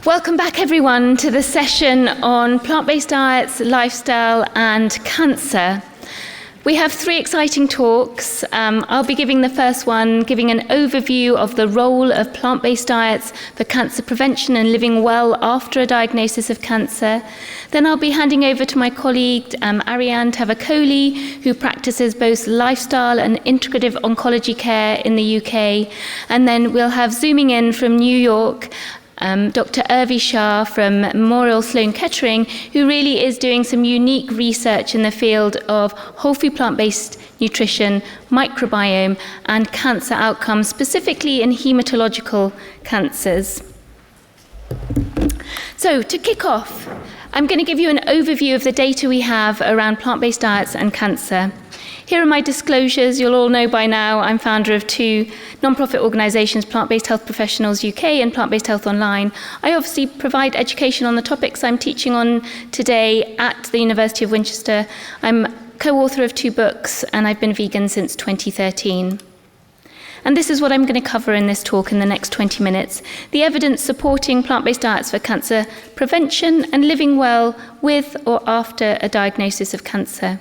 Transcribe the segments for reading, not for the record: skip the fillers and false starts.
Welcome back, everyone, to the session on plant-based diets, lifestyle, and cancer. We have 3 exciting talks. I'll be giving the first one, giving an overview of the role of plant-based diets for cancer prevention and living well after a diagnosis of cancer. Then I'll be handing over to my colleague, Aryan Tavakkoli, who practices both lifestyle and integrative oncology care in the UK. And then we'll have zooming in from New York, Dr. Urvi Shah from Memorial Sloan Kettering, who really is doing some unique research in the field of whole food plant-based nutrition, microbiome, and cancer outcomes, specifically in haematological cancers. So to kick off, I'm going to give you an overview of the data we have around plant-based diets and cancer. Here are my disclosures. You'll all know by now I'm founder of 2 non-profit organisations, Plant-Based Health Professionals UK and Plant-Based Health Online. I obviously provide education on the topics I'm teaching on today at the University of Winchester. I'm co-author of 2 books, and I've been vegan since 2013. And this is what I'm going to cover in this talk in the next 20 minutes. The evidence supporting plant-based diets for cancer prevention and living well with or after a diagnosis of cancer.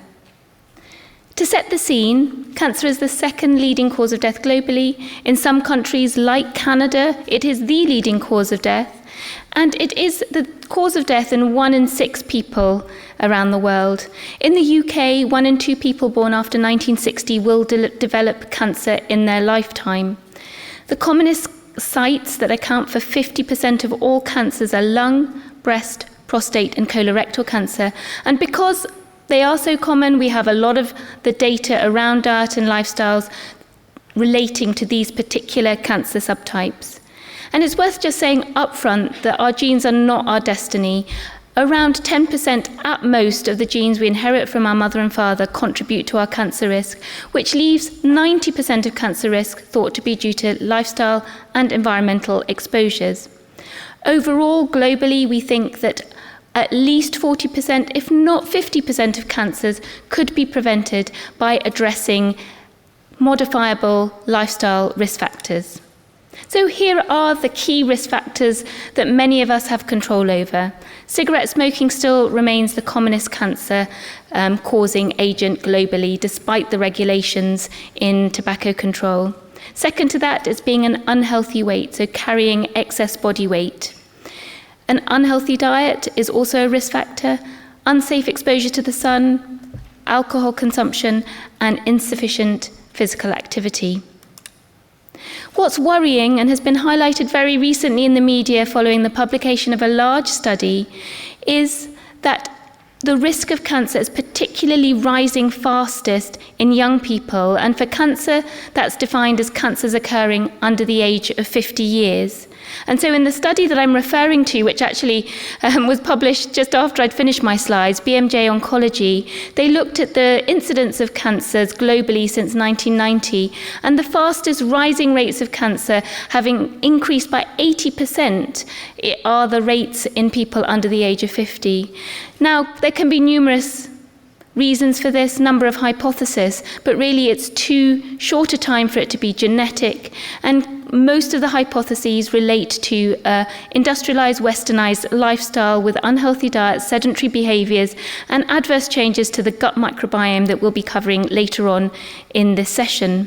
To set the scene, cancer is the 2nd leading cause of death globally. In some countries, like Canada, it is the leading cause of death. And it is the cause of death in 1 in 6 people around the world. In the UK, 1 in 2 people born after 1960 will develop cancer in their lifetime. The commonest sites that account for 50% of all cancers are lung, breast, prostate, and colorectal cancer. And because they are so common, we have a lot of the data around diet and lifestyles relating to these particular cancer subtypes. And it's worth just saying upfront that our genes are not our destiny. Around 10% at most of the genes we inherit from our mother and father contribute to our cancer risk, which leaves 90% of cancer risk thought to be due to lifestyle and environmental exposures. Overall, globally, we think that at least 40%, if not 50% of cancers could be prevented by addressing modifiable lifestyle risk factors. So here are the key risk factors that many of us have control over. Cigarette smoking still remains the commonest cancer causing agent globally, despite the regulations in tobacco control. Second to that is being an unhealthy weight, so carrying excess body weight. An unhealthy diet is also a risk factor, unsafe exposure to the sun, alcohol consumption, and insufficient physical activity. What's worrying, and has been highlighted very recently in the media following the publication of a large study, is that the risk of cancer is particularly rising fastest in young people, and for cancer, that's defined as cancers occurring under the age of 50 years. And so in the study that I'm referring to, which actually was published just after I'd finished my slides, BMJ Oncology, they looked at the incidence of cancers globally since 1990, and the fastest rising rates of cancer, having increased by 80%, are the rates in people under the age of 50. Now, there can be numerous reasons for this, number of hypotheses, but really it's too short a time for it to be genetic, and most of the hypotheses relate to industrialized, westernized lifestyle with unhealthy diets, sedentary behaviors, and adverse changes to the gut microbiome that we'll be covering later on in this session.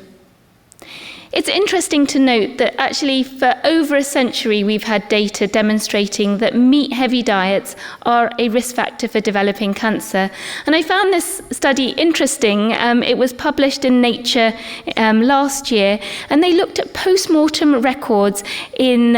It's interesting to note that actually for over a century we've had data demonstrating that meat-heavy diets are a risk factor for developing cancer. And I found this study interesting. It was published in Nature last year, and they looked at post-mortem records in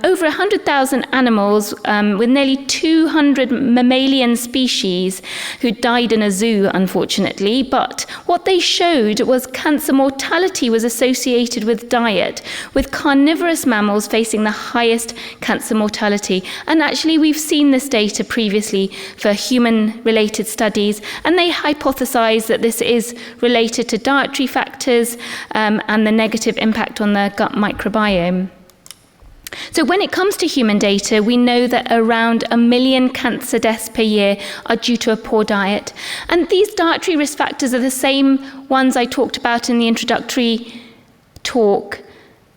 over 100,000 animals with nearly 200 mammalian species who died in a zoo, unfortunately. But what they showed was cancer mortality was associated with diet, with carnivorous mammals facing the highest cancer mortality. And actually we've seen this data previously for human-related studies, and they hypothesize that this is related to dietary factors and the negative impact on the gut microbiome. So when it comes to human data, we know that around 1 million cancer deaths per year are due to a poor diet. And these dietary risk factors are the same ones I talked about in the introductory talk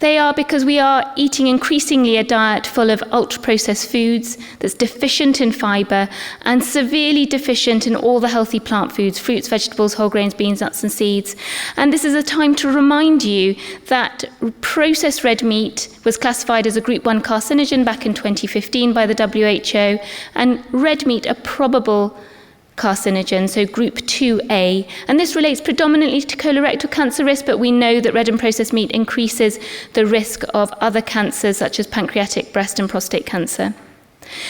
They are because we are eating increasingly a diet full of ultra-processed foods that's deficient in fibre and severely deficient in all the healthy plant foods, fruits, vegetables, whole grains, beans, nuts and seeds. And this is a time to remind you that processed red meat was classified as a Group 1 carcinogen back in 2015 by the WHO, and red meat a probable carcinogen, so Group 2A. And this relates predominantly to colorectal cancer risk, but we know that red and processed meat increases the risk of other cancers such as pancreatic, breast and prostate cancer.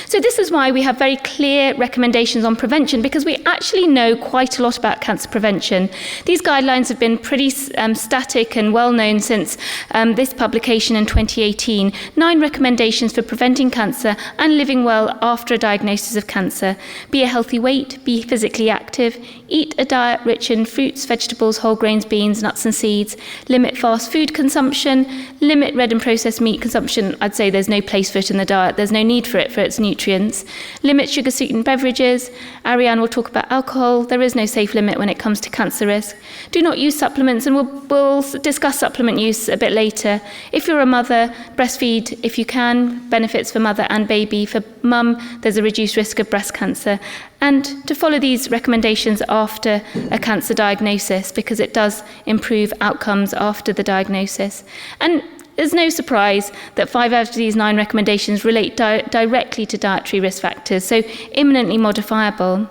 So this is why we have very clear recommendations on prevention, because we actually know quite a lot about cancer prevention. These guidelines have been pretty static and well known since this publication in 2018. 9 recommendations for preventing cancer and living well after a diagnosis of cancer. Be a healthy weight, be physically active, eat a diet rich in fruits, vegetables, whole grains, beans, nuts and seeds, limit fast food consumption, limit red and processed meat consumption. I'd say there's no place for it in the diet, there's no need for it for its nutrients. Limit sugar-sweetened beverages. Aryan will talk about alcohol. There is no safe limit when it comes to cancer risk. Do not use supplements, and we'll discuss supplement use a bit later. If you're a mother, breastfeed if you can. Benefits for mother and baby. For mum, there's a reduced risk of breast cancer. And to follow these recommendations after a cancer diagnosis, because it does improve outcomes after the diagnosis. And there's no surprise that 5 out of these 9 recommendations relate directly to dietary risk factors, so imminently modifiable.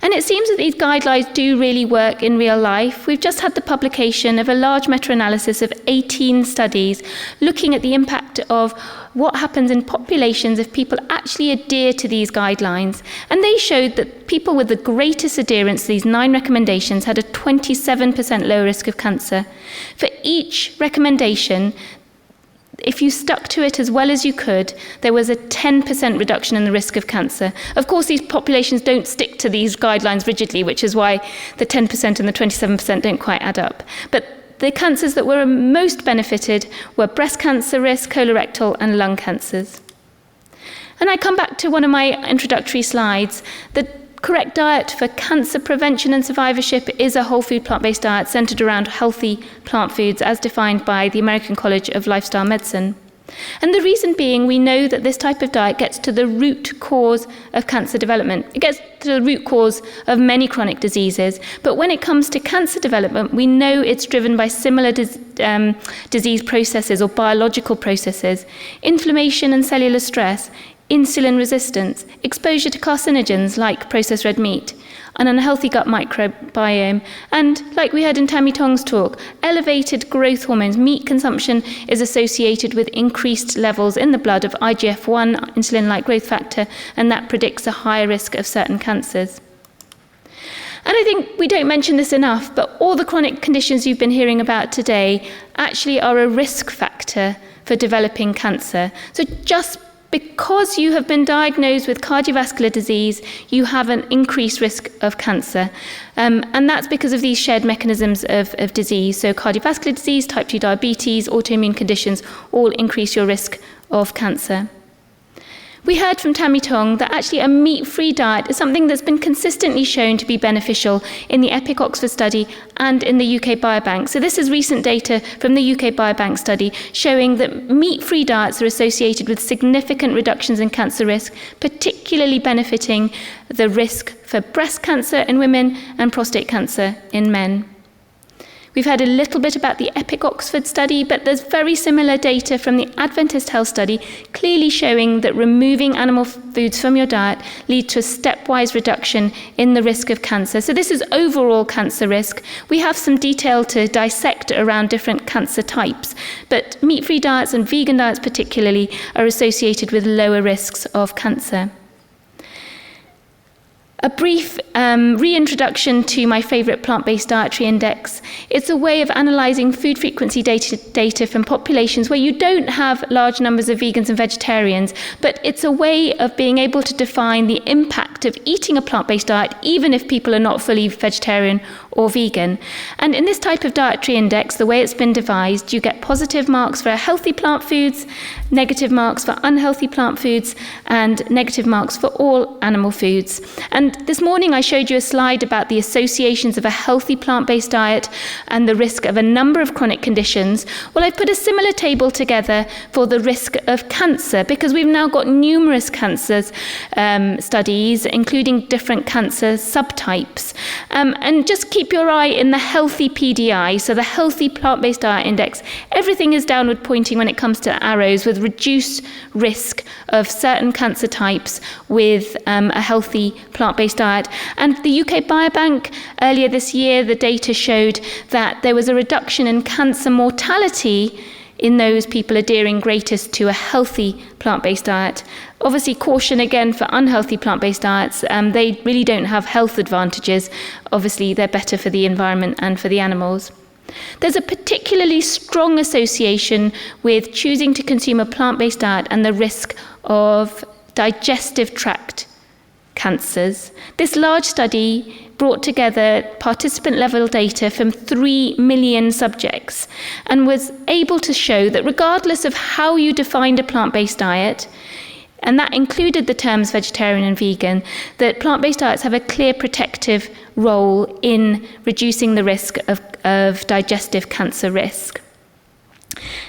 And it seems that these guidelines do really work in real life. We've just had the publication of a large meta-analysis of 18 studies looking at the impact of what happens in populations if people actually adhere to these guidelines. And they showed that people with the greatest adherence to these 9 recommendations had a 27% lower risk of cancer. For each recommendation, if you stuck to it as well as you could, there was a 10% reduction in the risk of cancer. Of course, these populations don't stick to these guidelines rigidly, which is why the 10% and the 27% don't quite add up. But the cancers that were most benefited were breast cancer risk, colorectal and lung cancers. And I come back to one of my introductory slides. The correct diet for cancer prevention and survivorship is a whole food plant-based diet centered around healthy plant foods as defined by the American College of Lifestyle Medicine. And the reason being, we know that this type of diet gets to the root cause of cancer development. It gets to the root cause of many chronic diseases. But when it comes to cancer development, we know it's driven by similar disease processes or biological processes, inflammation and cellular stress, insulin resistance, exposure to carcinogens like processed red meat, an unhealthy gut microbiome, and, like we heard in Tammy Tong's talk, elevated growth hormones. Meat consumption is associated with increased levels in the blood of IGF-1, insulin-like growth factor, and that predicts a higher risk of certain cancers. And I think we don't mention this enough, but all the chronic conditions you've been hearing about today actually are a risk factor for developing cancer. So just because you have been diagnosed with cardiovascular disease, you have an increased risk of cancer. And that's because of these shared mechanisms of disease. So cardiovascular disease, type 2 diabetes, autoimmune conditions all increase your risk of cancer. We heard from Tammy Tong that actually a meat-free diet is something that's been consistently shown to be beneficial in the EPIC Oxford study and in the UK Biobank. So this is recent data from the UK Biobank study showing that meat-free diets are associated with significant reductions in cancer risk, particularly benefiting the risk for breast cancer in women and prostate cancer in men. We've heard a little bit about the EPIC Oxford study, but there's very similar data from the Adventist Health study clearly showing that removing animal foods from your diet leads to a stepwise reduction in the risk of cancer. So this is overall cancer risk. We have some detail to dissect around different cancer types, but meat-free diets and vegan diets particularly are associated with lower risks of cancer. A brief reintroduction to my favourite plant-based dietary index. It's a way of analysing food frequency data from populations where you don't have large numbers of vegans and vegetarians, but it's a way of being able to define the impact impact of eating a plant-based diet, even if people are not fully vegetarian or vegan. And in this type of dietary index, the way it's been devised, you get positive marks for healthy plant foods, negative marks for unhealthy plant foods, and negative marks for all animal foods. And this morning I showed you a slide about the associations of a healthy plant-based diet and the risk of a number of chronic conditions. Well, I've put a similar table together for the risk of cancer, because we've now got numerous cancer studies, including different cancer subtypes. And just keep your eye in the healthy PDI, so the healthy plant-based diet index. Everything is downward pointing when it comes to arrows, with reduced risk of certain cancer types with a healthy plant-based diet. And the UK Biobank, earlier this year, the data showed that there was a reduction in cancer mortality in those people adhering greatest to a healthy plant-based diet. Obviously, caution again for unhealthy plant-based diets. They really don't have health advantages. Obviously, they're better for the environment and for the animals. There's a particularly strong association with choosing to consume a plant-based diet and the risk of digestive tract cancers. This large study brought together participant-level data from 3 million subjects and was able to show that regardless of how you defined a plant-based diet, and that included the terms vegetarian and vegan, that plant-based diets have a clear protective role in reducing the risk of digestive cancer risk.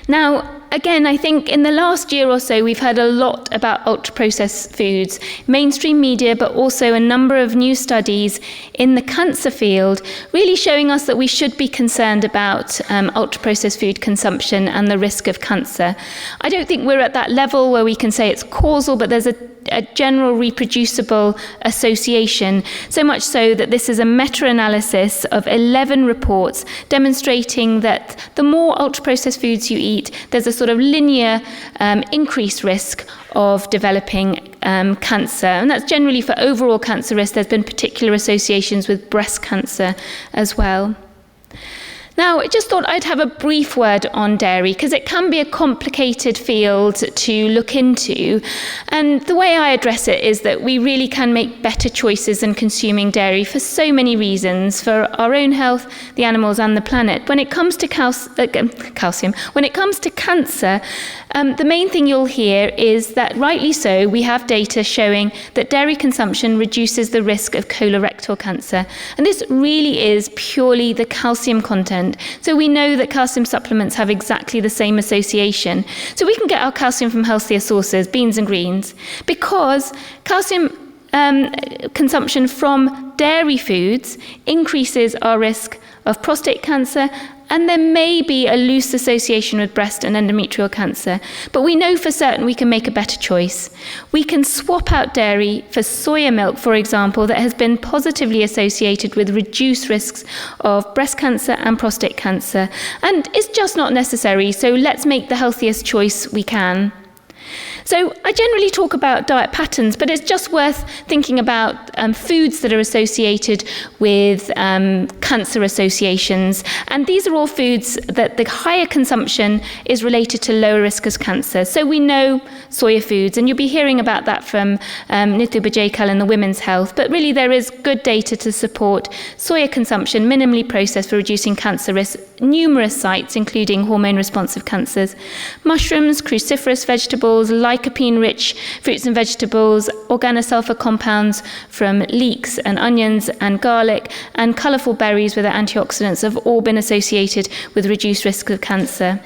Now, again, I think in the last year or so, we've heard a lot about ultra-processed foods, mainstream media, but also a number of new studies in the cancer field, really showing us that we should be concerned about ultra-processed food consumption and the risk of cancer. I don't think we're at that level where we can say it's causal, but there's a general reproducible association, so much so that this is a meta-analysis of 11 reports demonstrating that the more ultra-processed foods you eat, there's a sort of linear increased risk of developing cancer. And that's generally for overall cancer risk. There's been particular associations with breast cancer as well. Now, I just thought I'd have a brief word on dairy, because it can be a complicated field to look into. And the way I address it is that we really can make better choices in consuming dairy for so many reasons, for our own health, the animals and the planet. When it comes to calcium, when it comes to cancer, the main thing you'll hear is that, rightly so, we have data showing that dairy consumption reduces the risk of colorectal cancer. And this really is purely the calcium content. So we know that calcium supplements have exactly the same association. So we can get our calcium from healthier sources, beans and greens, because calcium consumption from dairy foods increases our risk of prostate cancer, and there may be a loose association with breast and endometrial cancer. But we know for certain we can make a better choice. We can swap out dairy for soya milk, for example, that has been positively associated with reduced risks of breast cancer and prostate cancer. And it's just not necessary, so let's make the healthiest choice we can. So I generally talk about diet patterns, but it's just worth thinking about foods that are associated with cancer associations. And these are all foods that the higher consumption is related to lower risk of cancer. So we know soya foods, and you'll be hearing about that from Nithu Bajekal in the Women's Health. But really there is good data to support soya consumption, minimally processed, for reducing cancer risk. Numerous sites, including hormone-responsive cancers. Mushrooms, cruciferous vegetables, lycopene-rich fruits and vegetables, organosulfur compounds from leeks and onions and garlic, and colourful berries with their antioxidants have all been associated with reduced risk of cancer.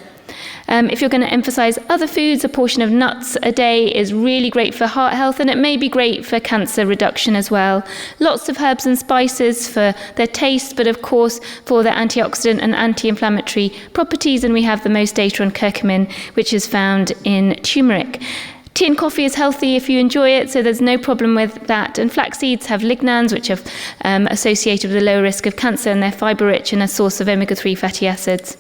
If you're going to emphasise other foods, a portion of nuts a day is really great for heart health, and it may be great for cancer reduction as well. Lots of herbs and spices for their taste, but of course for their antioxidant and anti-inflammatory properties, and we have the most data on curcumin, which is found in turmeric. Tea and coffee is healthy if you enjoy it, so there's no problem with that. And flax seeds have lignans, which are associated with a lower risk of cancer, and they're fibre-rich and a source of omega-3 fatty acids.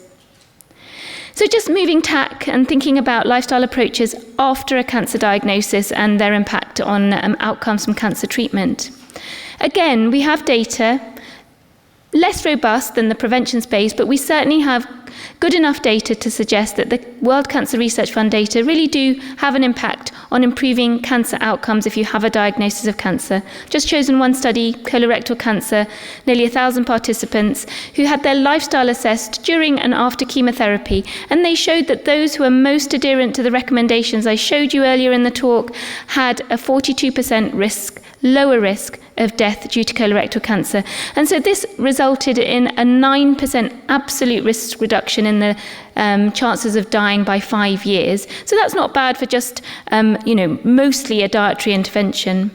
So just moving tack and thinking about lifestyle approaches after a cancer diagnosis and their impact on outcomes from cancer treatment. Again, we have data, less robust than the prevention space, but we certainly have good enough data to suggest that the World Cancer Research Fund data really do have an impact on improving cancer outcomes if you have a diagnosis of cancer. Just chosen one study, colorectal cancer, nearly 1,000 participants who had their lifestyle assessed during and after chemotherapy, and they showed that those who are most adherent to the recommendations I showed you earlier in the talk had a 42% lower risk of death due to colorectal cancer. And so this resulted in a 9% absolute risk reduction in the chances of dying by 5 years. So that's not bad for just, mostly a dietary intervention.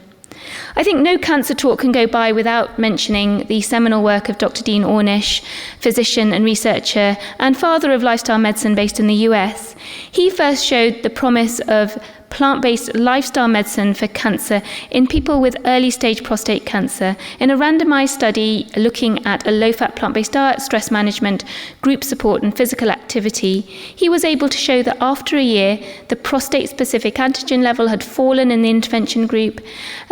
I think no cancer talk can go by without mentioning the seminal work of Dr. Dean Ornish, physician and researcher, and father of lifestyle medicine based in the US. He first showed the promise of plant-based lifestyle medicine for cancer in people with early-stage prostate cancer in a randomized study looking at a low-fat plant-based diet, stress management, group support, and physical activity. He was able to show that after a year, the prostate-specific antigen level had fallen in the intervention group,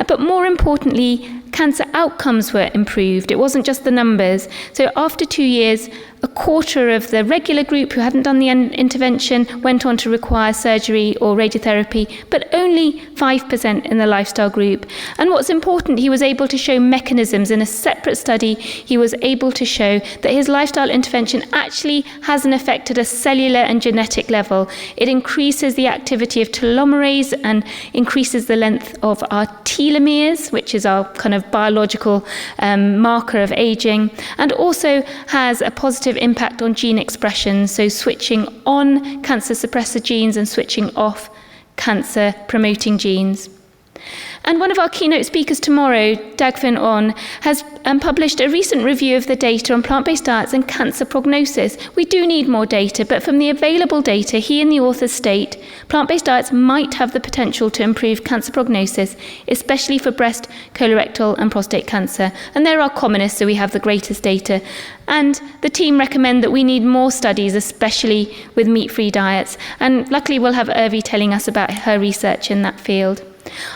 but more importantly, cancer outcomes were improved. It wasn't just the numbers. So after 2 years, a quarter of the regular group who hadn't done the intervention went on to require surgery or radiotherapy, but only 5% in the lifestyle group. And what's important, he was able to show mechanisms. In a separate study, he was able to show that his lifestyle intervention actually has an effect at a cellular and genetic level. It increases the activity of telomerase and increases the length of our telomeres, which is our kind of biological marker of aging, and also has a positive impact on gene expression, so switching on cancer suppressor genes and switching off cancer promoting genes. And one of our keynote speakers tomorrow, Dagfinn On, has published a recent review of the data on plant-based diets and cancer prognosis. We do need more data, but from the available data, he and the authors state plant-based diets might have the potential to improve cancer prognosis, especially for breast, colorectal, and prostate cancer. And they're our commonest, so we have the greatest data. And the team recommend that we need more studies, especially with meat-free diets. And luckily, we'll have Urvi telling us about her research in that field.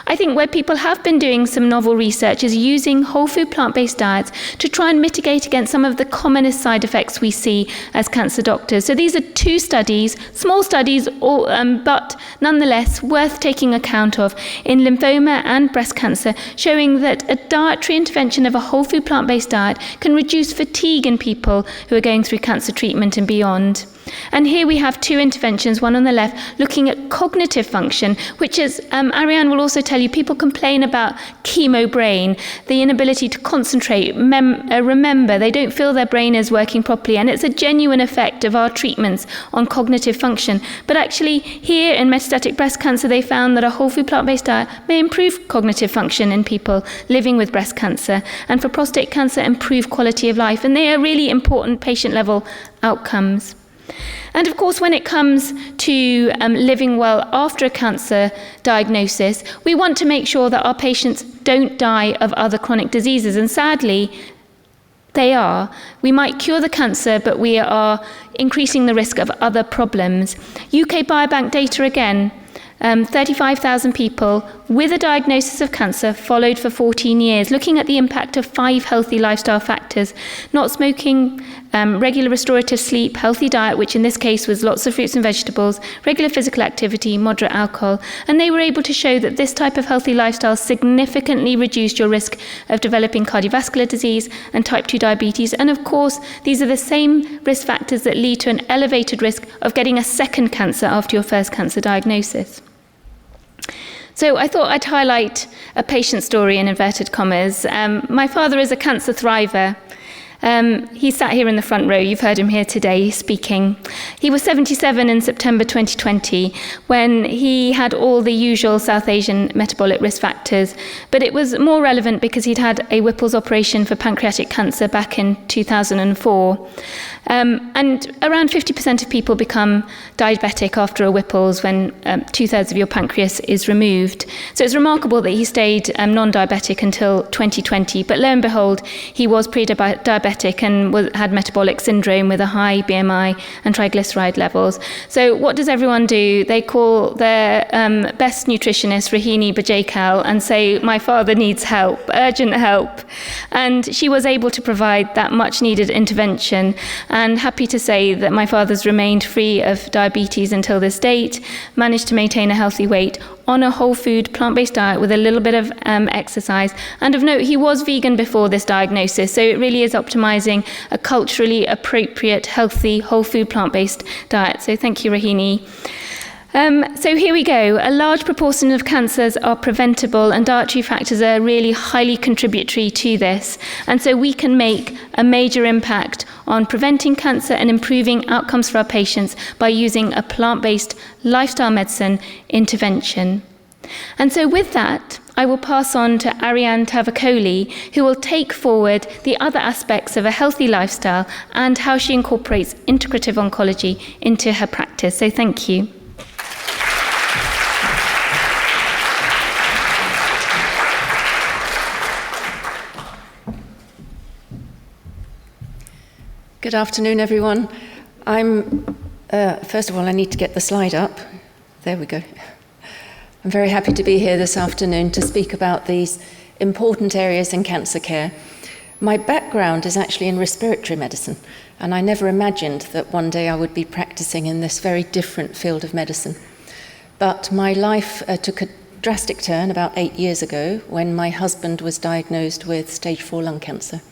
I think where people have been doing some novel research is using whole food plant-based diets to try and mitigate against some of the commonest side effects we see as cancer doctors. So these are 2 studies, small studies, but nonetheless worth taking account of in lymphoma and breast cancer, showing that a dietary intervention of a whole food plant-based diet can reduce fatigue in people who are going through cancer treatment and beyond. And here we have 2 interventions, one on the left, looking at cognitive function, which is, Aryan will also tell you, people complain about chemo brain, the inability to concentrate, remember, they don't feel their brain is working properly, and it's a genuine effect of our treatments on cognitive function. But actually, here in metastatic breast cancer, they found that a whole food plant-based diet may improve cognitive function in people living with breast cancer, and for prostate cancer, improve quality of life, and they are really important patient-level outcomes. And of course, when it comes to living well after a cancer diagnosis, we want to make sure that our patients don't die of other chronic diseases. And sadly, they are. We might cure the cancer, but we are increasing the risk of other problems. UK Biobank data again, 35,000 people with a diagnosis of cancer followed for 14 years, looking at the impact of 5 healthy lifestyle factors: not smoking, regular restorative sleep, healthy diet, which in this case was lots of fruits and vegetables, regular physical activity, moderate alcohol. And they were able to show that this type of healthy lifestyle significantly reduced your risk of developing cardiovascular disease and type 2 diabetes. And of course, these are the same risk factors that lead to an elevated risk of getting a second cancer after your first cancer diagnosis. So I thought I'd highlight a patient story in inverted commas. My father is a cancer thriver. He sat here in the front row. You've heard him here today speaking. He was 77 in September 2020 when he had all the usual South Asian metabolic risk factors, but it was more relevant because he'd had a Whipple's operation for pancreatic cancer back in 2004. And around 50% of people become diabetic after a Whipple's when 2/3 of your pancreas is removed. So it's remarkable that he stayed non-diabetic until 2020, but lo and behold, he was pre-diabetic diabetic and had metabolic syndrome with a high BMI and triglyceride levels. So what does everyone do? They call their best nutritionist, Rahini Bajekal, and say, my father needs help, urgent help. And she was able to provide that much needed intervention. And happy to say that my father's remained free of diabetes until this date, managed to maintain a healthy weight on a whole food, plant-based diet with a little bit of exercise. And of note, he was vegan before this diagnosis, so it really is optimizing a culturally appropriate, healthy, whole food, plant-based diet. So thank you, Rahini. So here we go. A large proportion of cancers are preventable, and dietary factors are really highly contributory to this. And so we can make a major impact on preventing cancer and improving outcomes for our patients by using a plant-based lifestyle medicine intervention. And so with that, I will pass on to Aryan Tavakkoli, who will take forward the other aspects of a healthy lifestyle and how she incorporates integrative oncology into her practice. So thank you. Good afternoon, everyone. First of all, I need to get the slide up. There we go. I'm very happy to be here this afternoon to speak about these important areas in cancer care. My background is actually in respiratory medicine, and I never imagined that one day I would be practicing in this very different field of medicine. But my life took a drastic turn about 8 years ago when my husband was diagnosed with stage 4 lung cancer.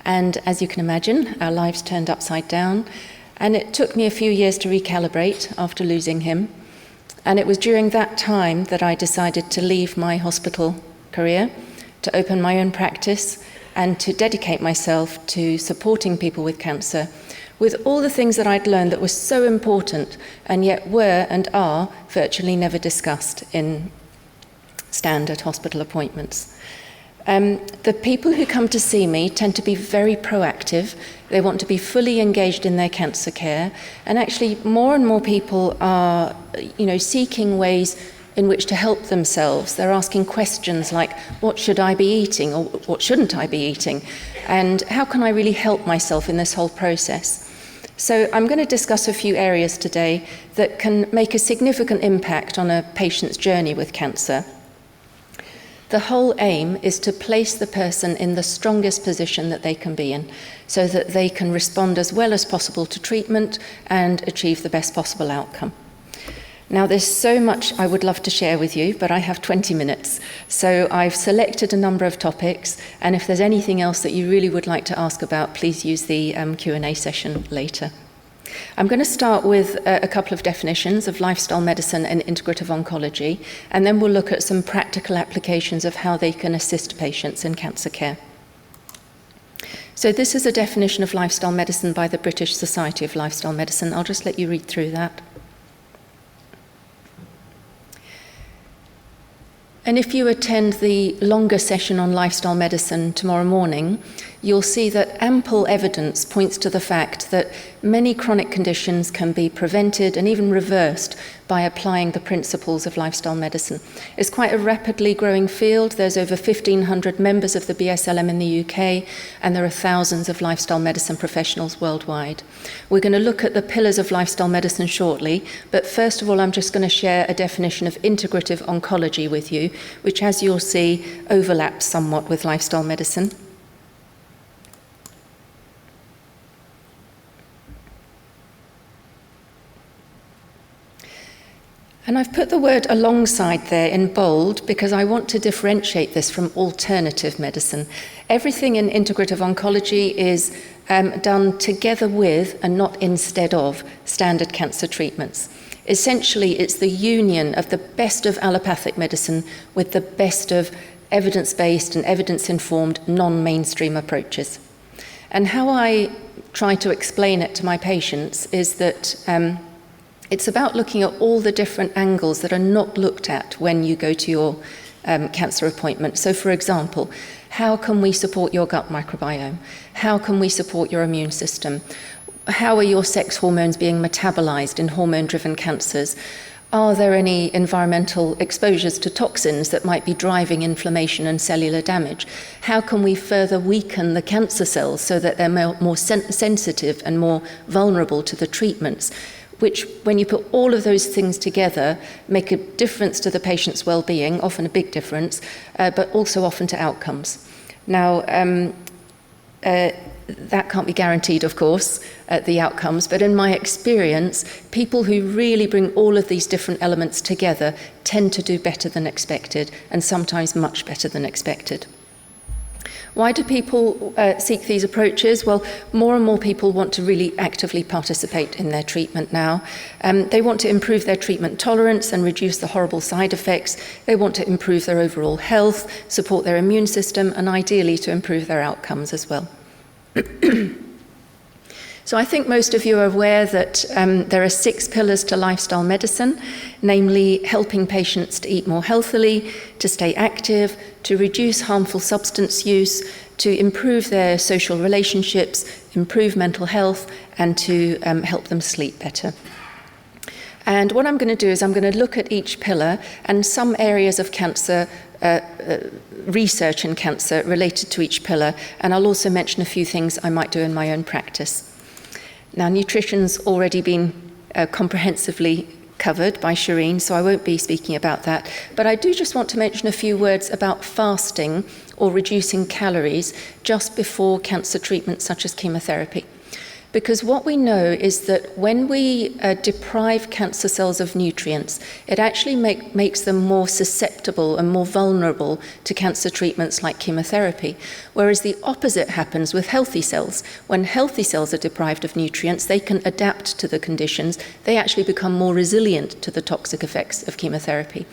And as you can imagine, our lives turned upside down, and it took me a few years to recalibrate after losing him. And it was during that time that I decided to leave my hospital career, to open my own practice, and to dedicate myself to supporting people with cancer with all the things that I'd learned that were so important and yet were and are virtually never discussed in standard hospital appointments. The people who come to see me tend to be very proactive. They want to be fully engaged in their cancer care, and actually more and more people are, seeking ways in which to help themselves. They're asking questions like, what should I be eating, or what shouldn't I be eating, and how can I really help myself in this whole process? So I'm going to discuss a few areas today that can make a significant impact on a patient's journey with cancer. The whole aim is to place the person in the strongest position that they can be in, so that they can respond as well as possible to treatment and achieve the best possible outcome. Now, there's so much I would love to share with you, but I have 20 minutes. So I've selected a number of topics, and if there's anything else that you really would like to ask about, please use the Q&A session later. I'm going to start with a couple of definitions of lifestyle medicine and integrative oncology, and then we'll look at some practical applications of how they can assist patients in cancer care. So this is a definition of lifestyle medicine by the British Society of Lifestyle Medicine. I'll just let you read through that. And if you attend the longer session on lifestyle medicine tomorrow morning, you'll see that ample evidence points to the fact that many chronic conditions can be prevented and even reversed by applying the principles of lifestyle medicine. It's quite a rapidly growing field. There's over 1,500 members of the BSLM in the UK, and there are thousands of lifestyle medicine professionals worldwide. We're going to look at the pillars of lifestyle medicine shortly, but first of all, I'm just going to share a definition of integrative oncology with you, which, as you'll see, overlaps somewhat with lifestyle medicine. And I've put the word alongside there in bold because I want to differentiate this from alternative medicine. Everything in integrative oncology is done together with and not instead of standard cancer treatments. Essentially, it's the union of the best of allopathic medicine with the best of evidence-based and evidence-informed non-mainstream approaches. And how I try to explain it to my patients is that it's about looking at all the different angles that are not looked at when you go to your cancer appointment. So, for example, how can we support your gut microbiome? How can we support your immune system? How are your sex hormones being metabolized in hormone-driven cancers? Are there any environmental exposures to toxins that might be driving inflammation and cellular damage? How can we further weaken the cancer cells so that they're more sensitive and more vulnerable to the treatments? Which, when you put all of those things together, make a difference to the patient's well-being, often a big difference, but also often to outcomes. Now, that can't be guaranteed, of course, the outcomes, but in my experience, people who really bring all of these different elements together tend to do better than expected, and sometimes much better than expected. Why do people seek these approaches? Well, more and more people want to really actively participate in their treatment now. They want to improve their treatment tolerance and reduce the horrible side effects. They want to improve their overall health, support their immune system, and ideally to improve their outcomes as well. So I think most of you are aware that there are 6 pillars to lifestyle medicine, namely helping patients to eat more healthily, to stay active, to reduce harmful substance use, to improve their social relationships, improve mental health, and to help them sleep better. And what I'm going to do is I'm going to look at each pillar and some areas of cancer, research in cancer related to each pillar, and I'll also mention a few things I might do in my own practice. Now, nutrition's already been comprehensively covered by Shireen, so I won't be speaking about that, but I do just want to mention a few words about fasting or reducing calories just before cancer treatment such as chemotherapy. Because what we know is that when we deprive cancer cells of nutrients, it actually makes them more susceptible and more vulnerable to cancer treatments like chemotherapy. Whereas the opposite happens with healthy cells. When healthy cells are deprived of nutrients, they can adapt to the conditions. They actually become more resilient to the toxic effects of chemotherapy.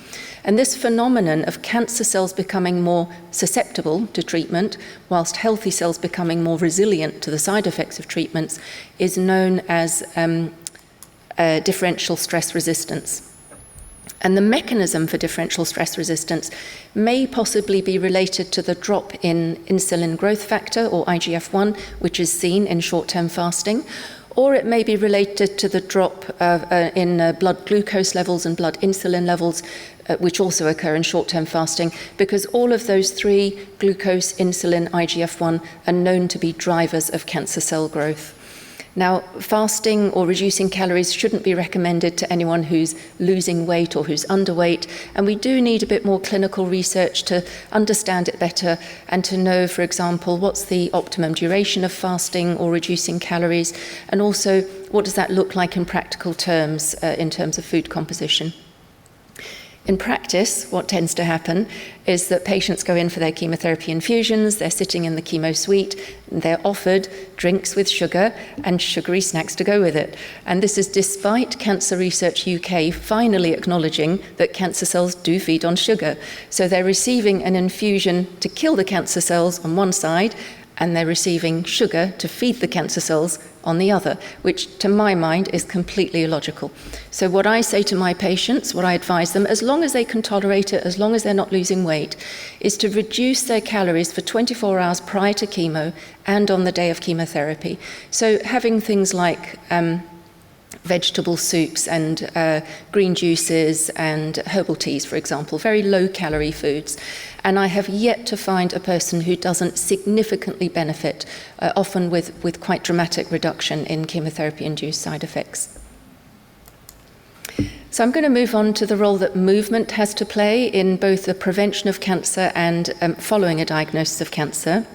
And this phenomenon of cancer cells becoming more susceptible to treatment, whilst healthy cells becoming more resilient to the side effects of treatments, is known as differential stress resistance. And the mechanism for differential stress resistance may possibly be related to the drop in insulin growth factor, or IGF-1, which is seen in short-term fasting, or it may be related to the drop in blood glucose levels and blood insulin levels, which also occur in short-term fasting, because all of those 3, glucose, insulin, IGF-1, are known to be drivers of cancer cell growth. Now, fasting or reducing calories shouldn't be recommended to anyone who's losing weight or who's underweight, and we do need a bit more clinical research to understand it better and to know, for example, what's the optimum duration of fasting or reducing calories, and also what does that look like in practical terms in terms of food composition. In practice, what tends to happen is that patients go in for their chemotherapy infusions, they're sitting in the chemo suite, they're offered drinks with sugar and sugary snacks to go with it. And this is despite Cancer Research UK finally acknowledging that cancer cells do feed on sugar. So they're receiving an infusion to kill the cancer cells on one side, and they're receiving sugar to feed the cancer cells on the other, which to my mind is completely illogical. So what I say to my patients, what I advise them, as long as they can tolerate it, as long as they're not losing weight, is to reduce their calories for 24 hours prior to chemo and on the day of chemotherapy. So having things like vegetable soups and green juices and herbal teas, for example, very low-calorie foods. And I have yet to find a person who doesn't significantly benefit, often with quite dramatic reduction in chemotherapy-induced side effects. So I'm going to move on to the role that movement has to play in both the prevention of cancer and following a diagnosis of cancer.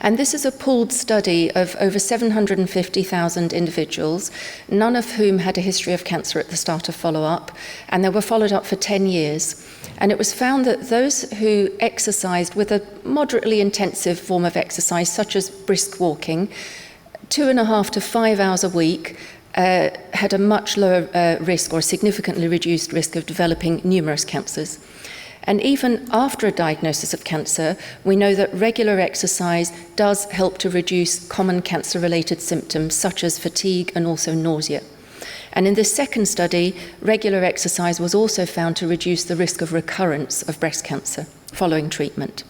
And this is a pooled study of over 750,000 individuals, none of whom had a history of cancer at the start of follow-up, and they were followed up for 10 years. And it was found that those who exercised with a moderately intensive form of exercise, such as brisk walking, 2.5 to 5 hours a week, had a much lower risk or significantly reduced risk of developing numerous cancers. And even after a diagnosis of cancer, we know that regular exercise does help to reduce common cancer-related symptoms such as fatigue and also nausea. And in this second study, regular exercise was also found to reduce the risk of recurrence of breast cancer following treatment.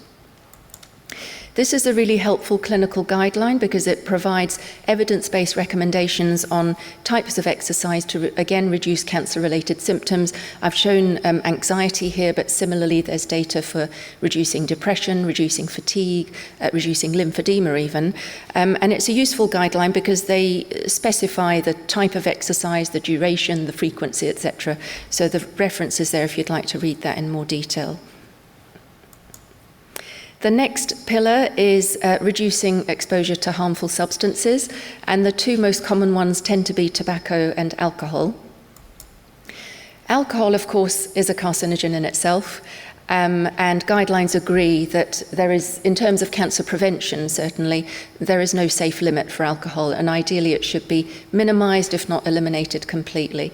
This is a really helpful clinical guideline because it provides evidence-based recommendations on types of exercise to, again, reduce cancer-related symptoms. I've shown anxiety here, but similarly there's data for reducing depression, reducing fatigue, reducing lymphedema even. And it's a useful guideline because they specify the type of exercise, the duration, the frequency, etc. So the reference is there if you'd like to read that in more detail. The next pillar is reducing exposure to harmful substances, and the two most common ones tend to be tobacco and alcohol. Alcohol, of course, is a carcinogen in itself, and guidelines agree that there is, in terms of cancer prevention certainly, there is no safe limit for alcohol, and ideally it should be minimized, if not eliminated completely.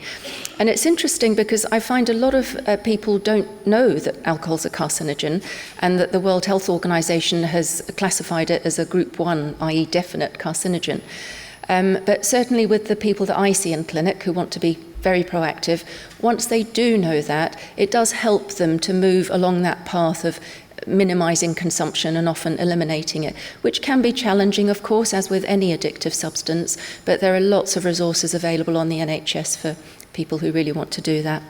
And it's interesting because I find a lot of people don't know that alcohol's a carcinogen, and that the World Health Organization has classified it as a group 1, i.e. definite carcinogen. But certainly with the people that I see in clinic who want to be very proactive, once they do know that, it does help them to move along that path of minimizing consumption and often eliminating it, which can be challenging, of course, as with any addictive substance, but there are lots of resources available on the NHS for people who really want to do that.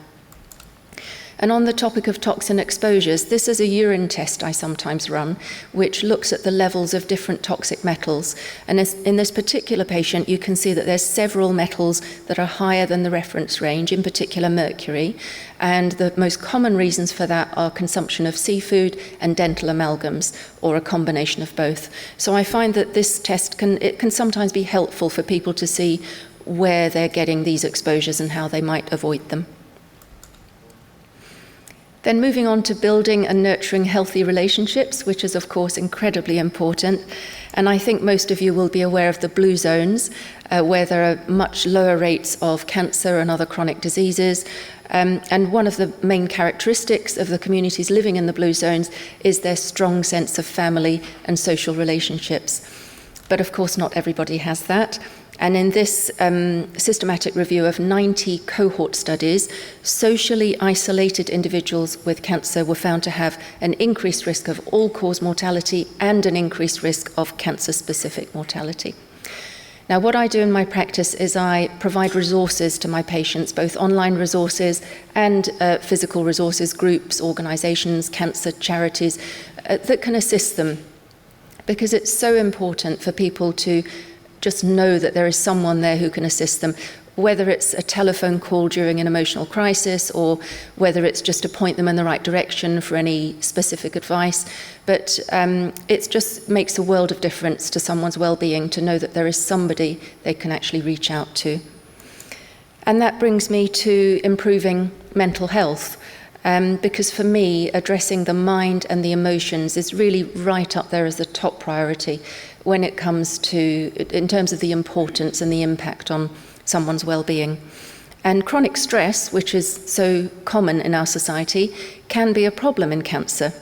And on the topic of toxin exposures, this is a urine test I sometimes run, which looks at the levels of different toxic metals. And in this particular patient, you can see that there's several metals that are higher than the reference range, in particular mercury. And the most common reasons for that are consumption of seafood and dental amalgams, or a combination of both. So I find that this test can sometimes be helpful for people to see where they're getting these exposures and how they might avoid them. Then moving on to building and nurturing healthy relationships, which is of course incredibly important. And I think most of you will be aware of the blue zones, where there are much lower rates of cancer and other chronic diseases. And one of the main characteristics of the communities living in the blue zones is their strong sense of family and social relationships. But of course not everybody has that. And in this systematic review of 90 cohort studies, socially isolated individuals with cancer were found to have an increased risk of all-cause mortality and an increased risk of cancer-specific mortality. Now, what I do in my practice is I provide resources to my patients, both online resources and physical resources, groups, organizations, cancer charities, that can assist them. Because it's so important for people to just know that there is someone there who can assist them, whether it's a telephone call during an emotional crisis or whether it's just to point them in the right direction for any specific advice. But it just makes a world of difference to someone's well-being to know that there is somebody they can actually reach out to. And that brings me to improving mental health. Because for me, addressing the mind and the emotions is really right up there as the top priority when it comes to, in terms of the importance and the impact on someone's well-being. And chronic stress, which is so common in our society, can be a problem in cancer.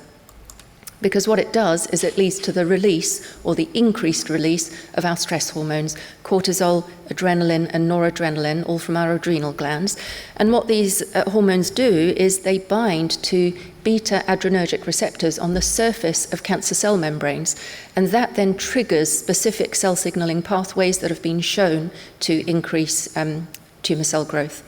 Because what it does is it leads to the release or the increased release of our stress hormones, cortisol, adrenaline and noradrenaline, all from our adrenal glands. And what these hormones do is they bind to beta adrenergic receptors on the surface of cancer cell membranes. And that then triggers specific cell signaling pathways that have been shown to increase tumor cell growth.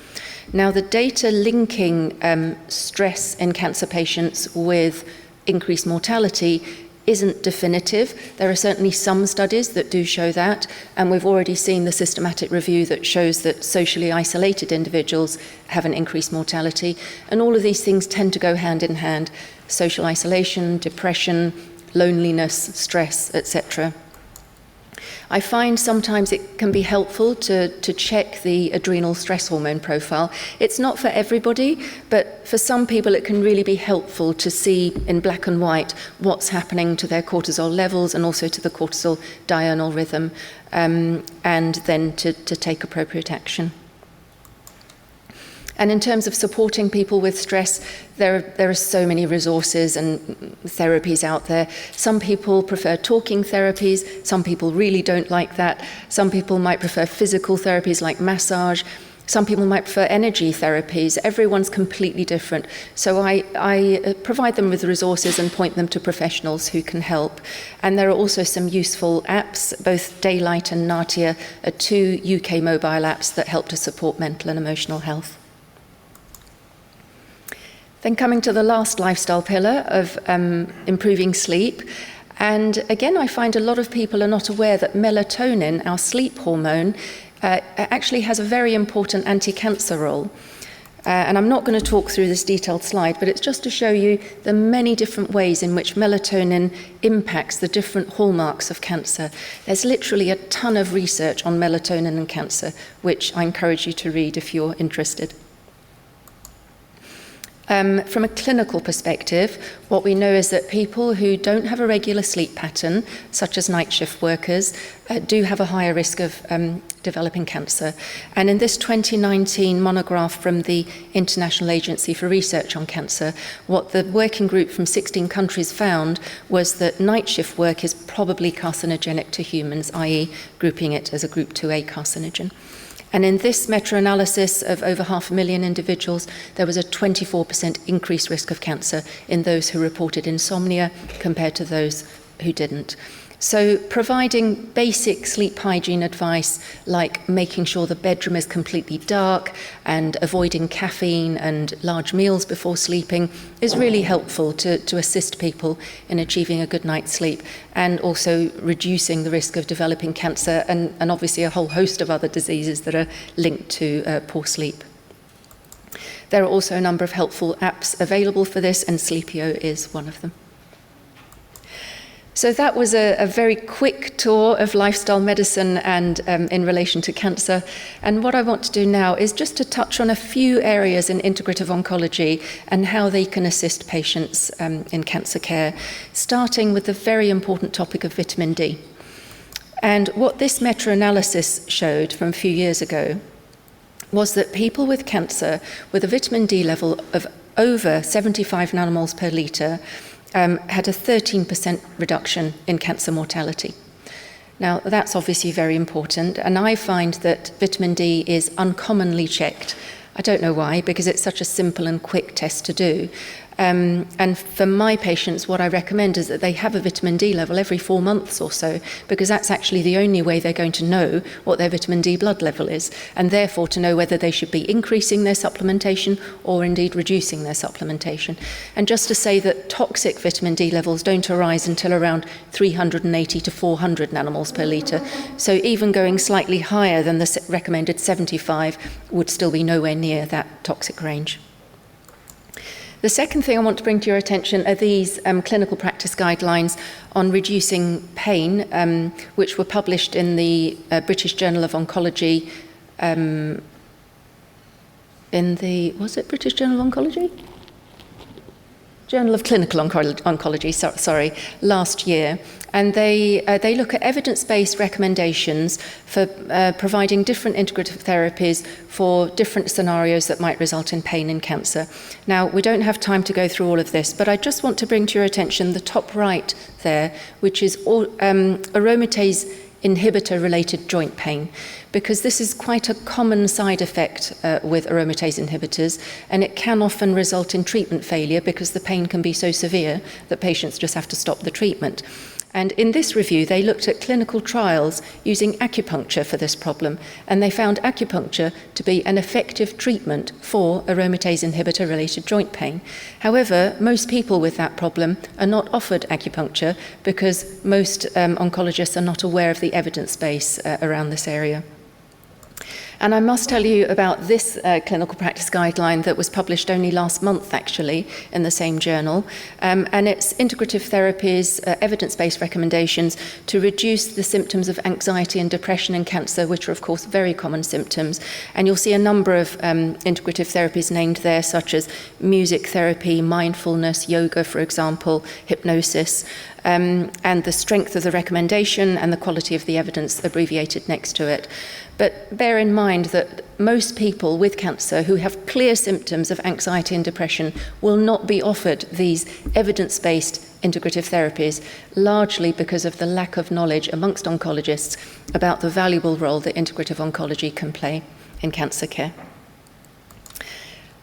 Now, the data linking stress in cancer patients with increased mortality isn't definitive. There are certainly some studies that do show that, and we've already seen the systematic review that shows that socially isolated individuals have an increased mortality, and all of these things tend to go hand in hand: social isolation, depression, loneliness, stress, etc. I find sometimes it can be helpful to check the adrenal stress hormone profile. It's not for everybody, but for some people it can really be helpful to see in black and white what's happening to their cortisol levels and also to the cortisol diurnal rhythm, and then to take appropriate action. And in terms of supporting people with stress, there are so many resources and therapies out there. Some people prefer talking therapies, some people really don't like that. Some people might prefer physical therapies like massage. Some people might prefer energy therapies. Everyone's completely different. So I provide them with resources and point them to professionals who can help. And there are also some useful apps. Both Daylight and Natia are 2 UK mobile apps that help to support mental and emotional health. Then coming to the last lifestyle pillar of improving sleep. And again, I find a lot of people are not aware that melatonin, our sleep hormone, actually has a very important anti-cancer role. And I'm not going to talk through this detailed slide, but it's just to show you the many different ways in which melatonin impacts the different hallmarks of cancer. There's literally a ton of research on melatonin and cancer, which I encourage you to read if you're interested. From a clinical perspective, what we know is that people who don't have a regular sleep pattern, such as night shift workers, do have a higher risk of developing cancer. And in this 2019 monograph from the International Agency for Research on Cancer, what the working group from 16 countries found was that night shift work is probably carcinogenic to humans, i.e. grouping it as a group 2A carcinogen. And in this meta-analysis of over 500,000 individuals, there was a 24% increased risk of cancer in those who reported insomnia compared to those who didn't. So providing basic sleep hygiene advice, like making sure the bedroom is completely dark and avoiding caffeine and large meals before sleeping, is really helpful to assist people in achieving a good night's sleep, and also reducing the risk of developing cancer and obviously a whole host of other diseases that are linked to poor sleep. There are also a number of helpful apps available for this, and Sleepio is one of them. So that was a very quick tour of lifestyle medicine and in relation to cancer. And what I want to do now is just to touch on a few areas in integrative oncology and how they can assist patients in cancer care, starting with the very important topic of vitamin D. And what this meta-analysis showed from a few years ago was that people with cancer with a vitamin D level of over 75 nanomoles per litre had a 13% reduction in cancer mortality. Now, that's obviously very important, and I find that vitamin D is uncommonly checked. I don't know why, because it's such a simple and quick test to do. And for my patients, what I recommend is that they have a vitamin D level every 4 months or so, because that's actually the only way they're going to know what their vitamin D blood level is, and therefore to know whether they should be increasing their supplementation or indeed reducing their supplementation. And just to say that toxic vitamin D levels don't arise until around 380 to 400 nanomoles per litre, so even going slightly higher than the recommended 75 would still be nowhere near that toxic range. The second thing I want to bring to your attention are these clinical practice guidelines on reducing pain, which were published in the British Journal of Oncology, was it British Journal of Oncology? Journal of Clinical Oncology, last year. And they look at evidence-based recommendations for providing different integrative therapies for different scenarios that might result in pain in cancer. Now, we don't have time to go through all of this, but I just want to bring to your attention the top right there, which is aromatase inhibitor-related joint pain, because this is quite a common side effect with aromatase inhibitors, and it can often result in treatment failure because the pain can be so severe that patients just have to stop the treatment. And in this review, they looked at clinical trials using acupuncture for this problem, and they found acupuncture to be an effective treatment for aromatase inhibitor-related joint pain. However, most people with that problem are not offered acupuncture because most oncologists are not aware of the evidence base around this area. And I must tell you about this clinical practice guideline that was published only last month, actually, in the same journal. And it's integrative therapies, evidence-based recommendations to reduce the symptoms of anxiety and depression in cancer, which are, of course, very common symptoms. And you'll see a number of integrative therapies named there, such as music therapy, mindfulness, yoga, for example, hypnosis. And the strength of the recommendation and the quality of the evidence abbreviated next to it. But bear in mind that most people with cancer who have clear symptoms of anxiety and depression will not be offered these evidence-based integrative therapies, largely because of the lack of knowledge amongst oncologists about the valuable role that integrative oncology can play in cancer care.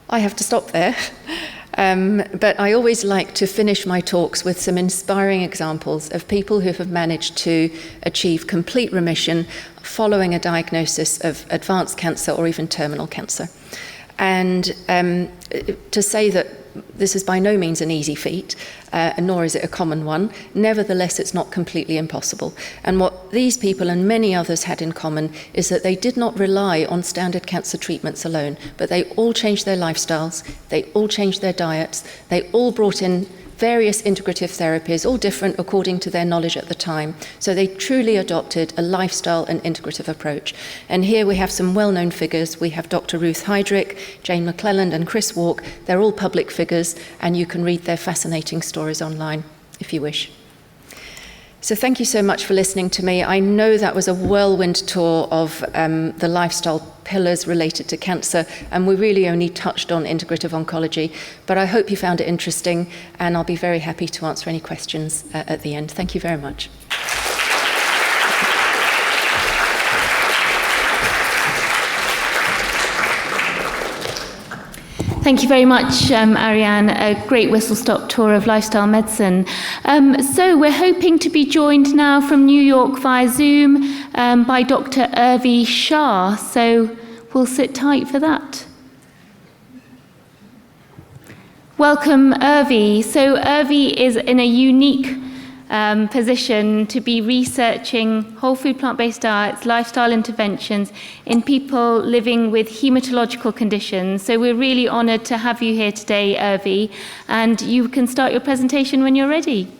I have to stop there, but I always like to finish my talks with some inspiring examples of people who have managed to achieve complete remission following a diagnosis of advanced cancer or even terminal cancer. And to say that this is by no means an easy feat, nor is it a common one. Nevertheless, it's not completely impossible. And what these people and many others had in common is that they did not rely on standard cancer treatments alone, but they all changed their lifestyles, they all changed their diets, they all brought in various integrative therapies, all different according to their knowledge at the time. So they truly adopted a lifestyle and integrative approach. And here we have some well-known figures. We have Dr. Ruth Heydrich, Jane McClelland, and Chris Walk. They're all public figures, and you can read their fascinating stories online if you wish. So thank you so much for listening to me. I know that was a whirlwind tour of the lifestyle pillars related to cancer, and we really only touched on integrative oncology, but I hope you found it interesting, and I'll be very happy to answer any questions at the end. Thank you very much. Thank you very much, Aryan. A great whistle-stop tour of lifestyle medicine. So we're hoping to be joined now from New York via Zoom by Dr. Urvi Shah. So we'll sit tight for that. Welcome, Urvi. So Urvi is in a unique position to be researching whole food plant-based diets, lifestyle interventions in people living with haematological conditions. So we're really honoured to have you here today, Urvi, and you can start your presentation when you're ready.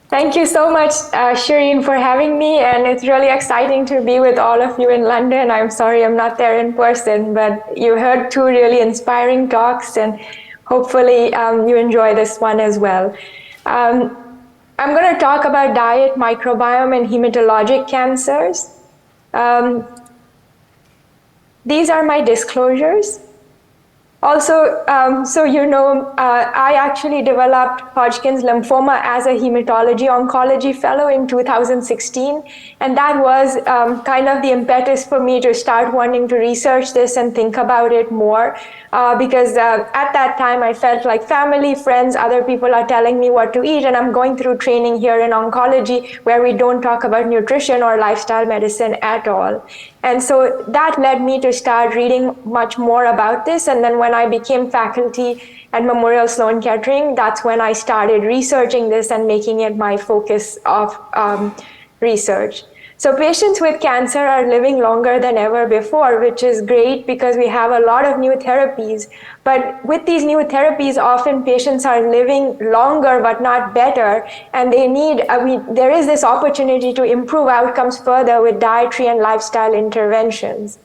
Thank you so much, Shireen, for having me, and it's really exciting to be with all of you in London. I'm sorry I'm not there in person, but you heard two really inspiring talks, and hopefully you enjoy this one as well. I'm going to talk about diet, microbiome, and hematologic cancers. These are my disclosures. Also, so you know, I actually developed Hodgkin's lymphoma as a hematology oncology fellow in 2016, and that was kind of the impetus for me to start wanting to research this and think about it more, because at that time I felt like family, friends, other people are telling me what to eat, and I'm going through training here in oncology where we don't talk about nutrition or lifestyle medicine at all. And so that led me to start reading much more about this. And then when I became faculty at Memorial Sloan Kettering, that's when I started researching this and making it my focus of research. So patients with cancer are living longer than ever before, which is great because we have a lot of new therapies. But with these new therapies, often patients are living longer but not better, and they need, there is this opportunity to improve outcomes further with dietary and lifestyle interventions.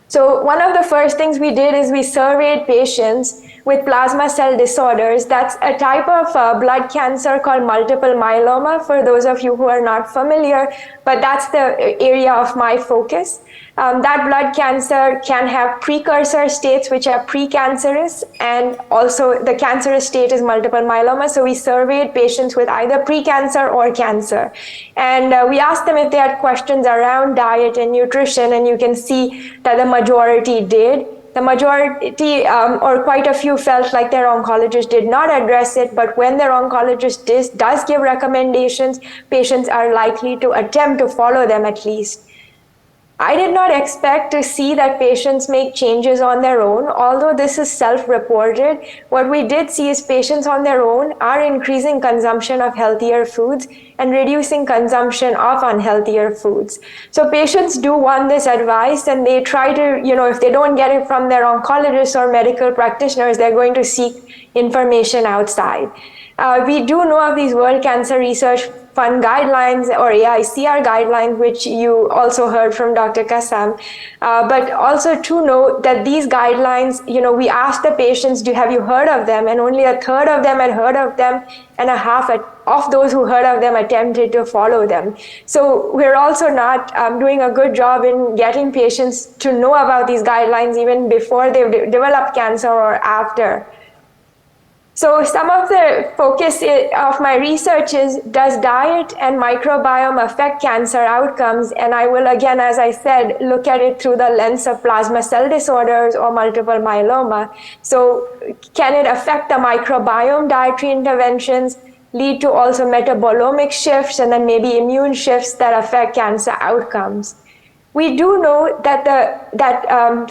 So one of the first things we did is we surveyed patients with plasma cell disorders. That's a type of blood cancer called multiple myeloma, for those of you who are not familiar, but that's the area of my focus. That blood cancer can have precursor states which are precancerous, and also the cancerous state is multiple myeloma. So we surveyed patients with either precancer or cancer. And we asked them if they had questions around diet and nutrition, and you can see that the majority did. The majority, or quite a few, felt like their oncologist did not address it, but when their oncologist does give recommendations, patients are likely to attempt to follow them at least. I did not expect to see that patients make changes on their own, although this is self-reported. What we did see is patients on their own are increasing consumption of healthier foods and reducing consumption of unhealthier foods. So patients do want this advice, and they try to, if they don't get it from their oncologists or medical practitioners, they're going to seek information outside. We do know of these World Cancer Research Fund guidelines, or AICR guidelines, which you also heard from Dr. Kassam. But also to know that these guidelines, we asked the patients, have you heard of them? And only a third of them had heard of them, and a half of those who heard of them attempted to follow them. So we're also not doing a good job in getting patients to know about these guidelines even before they've developed cancer or after. So some of the focus of my research is, does diet and microbiome affect cancer outcomes? And I will, again, as I said, look at it through the lens of plasma cell disorders or multiple myeloma. So can it affect the microbiome, dietary interventions, lead to also metabolomic shifts, and then maybe immune shifts that affect cancer outcomes? We do know that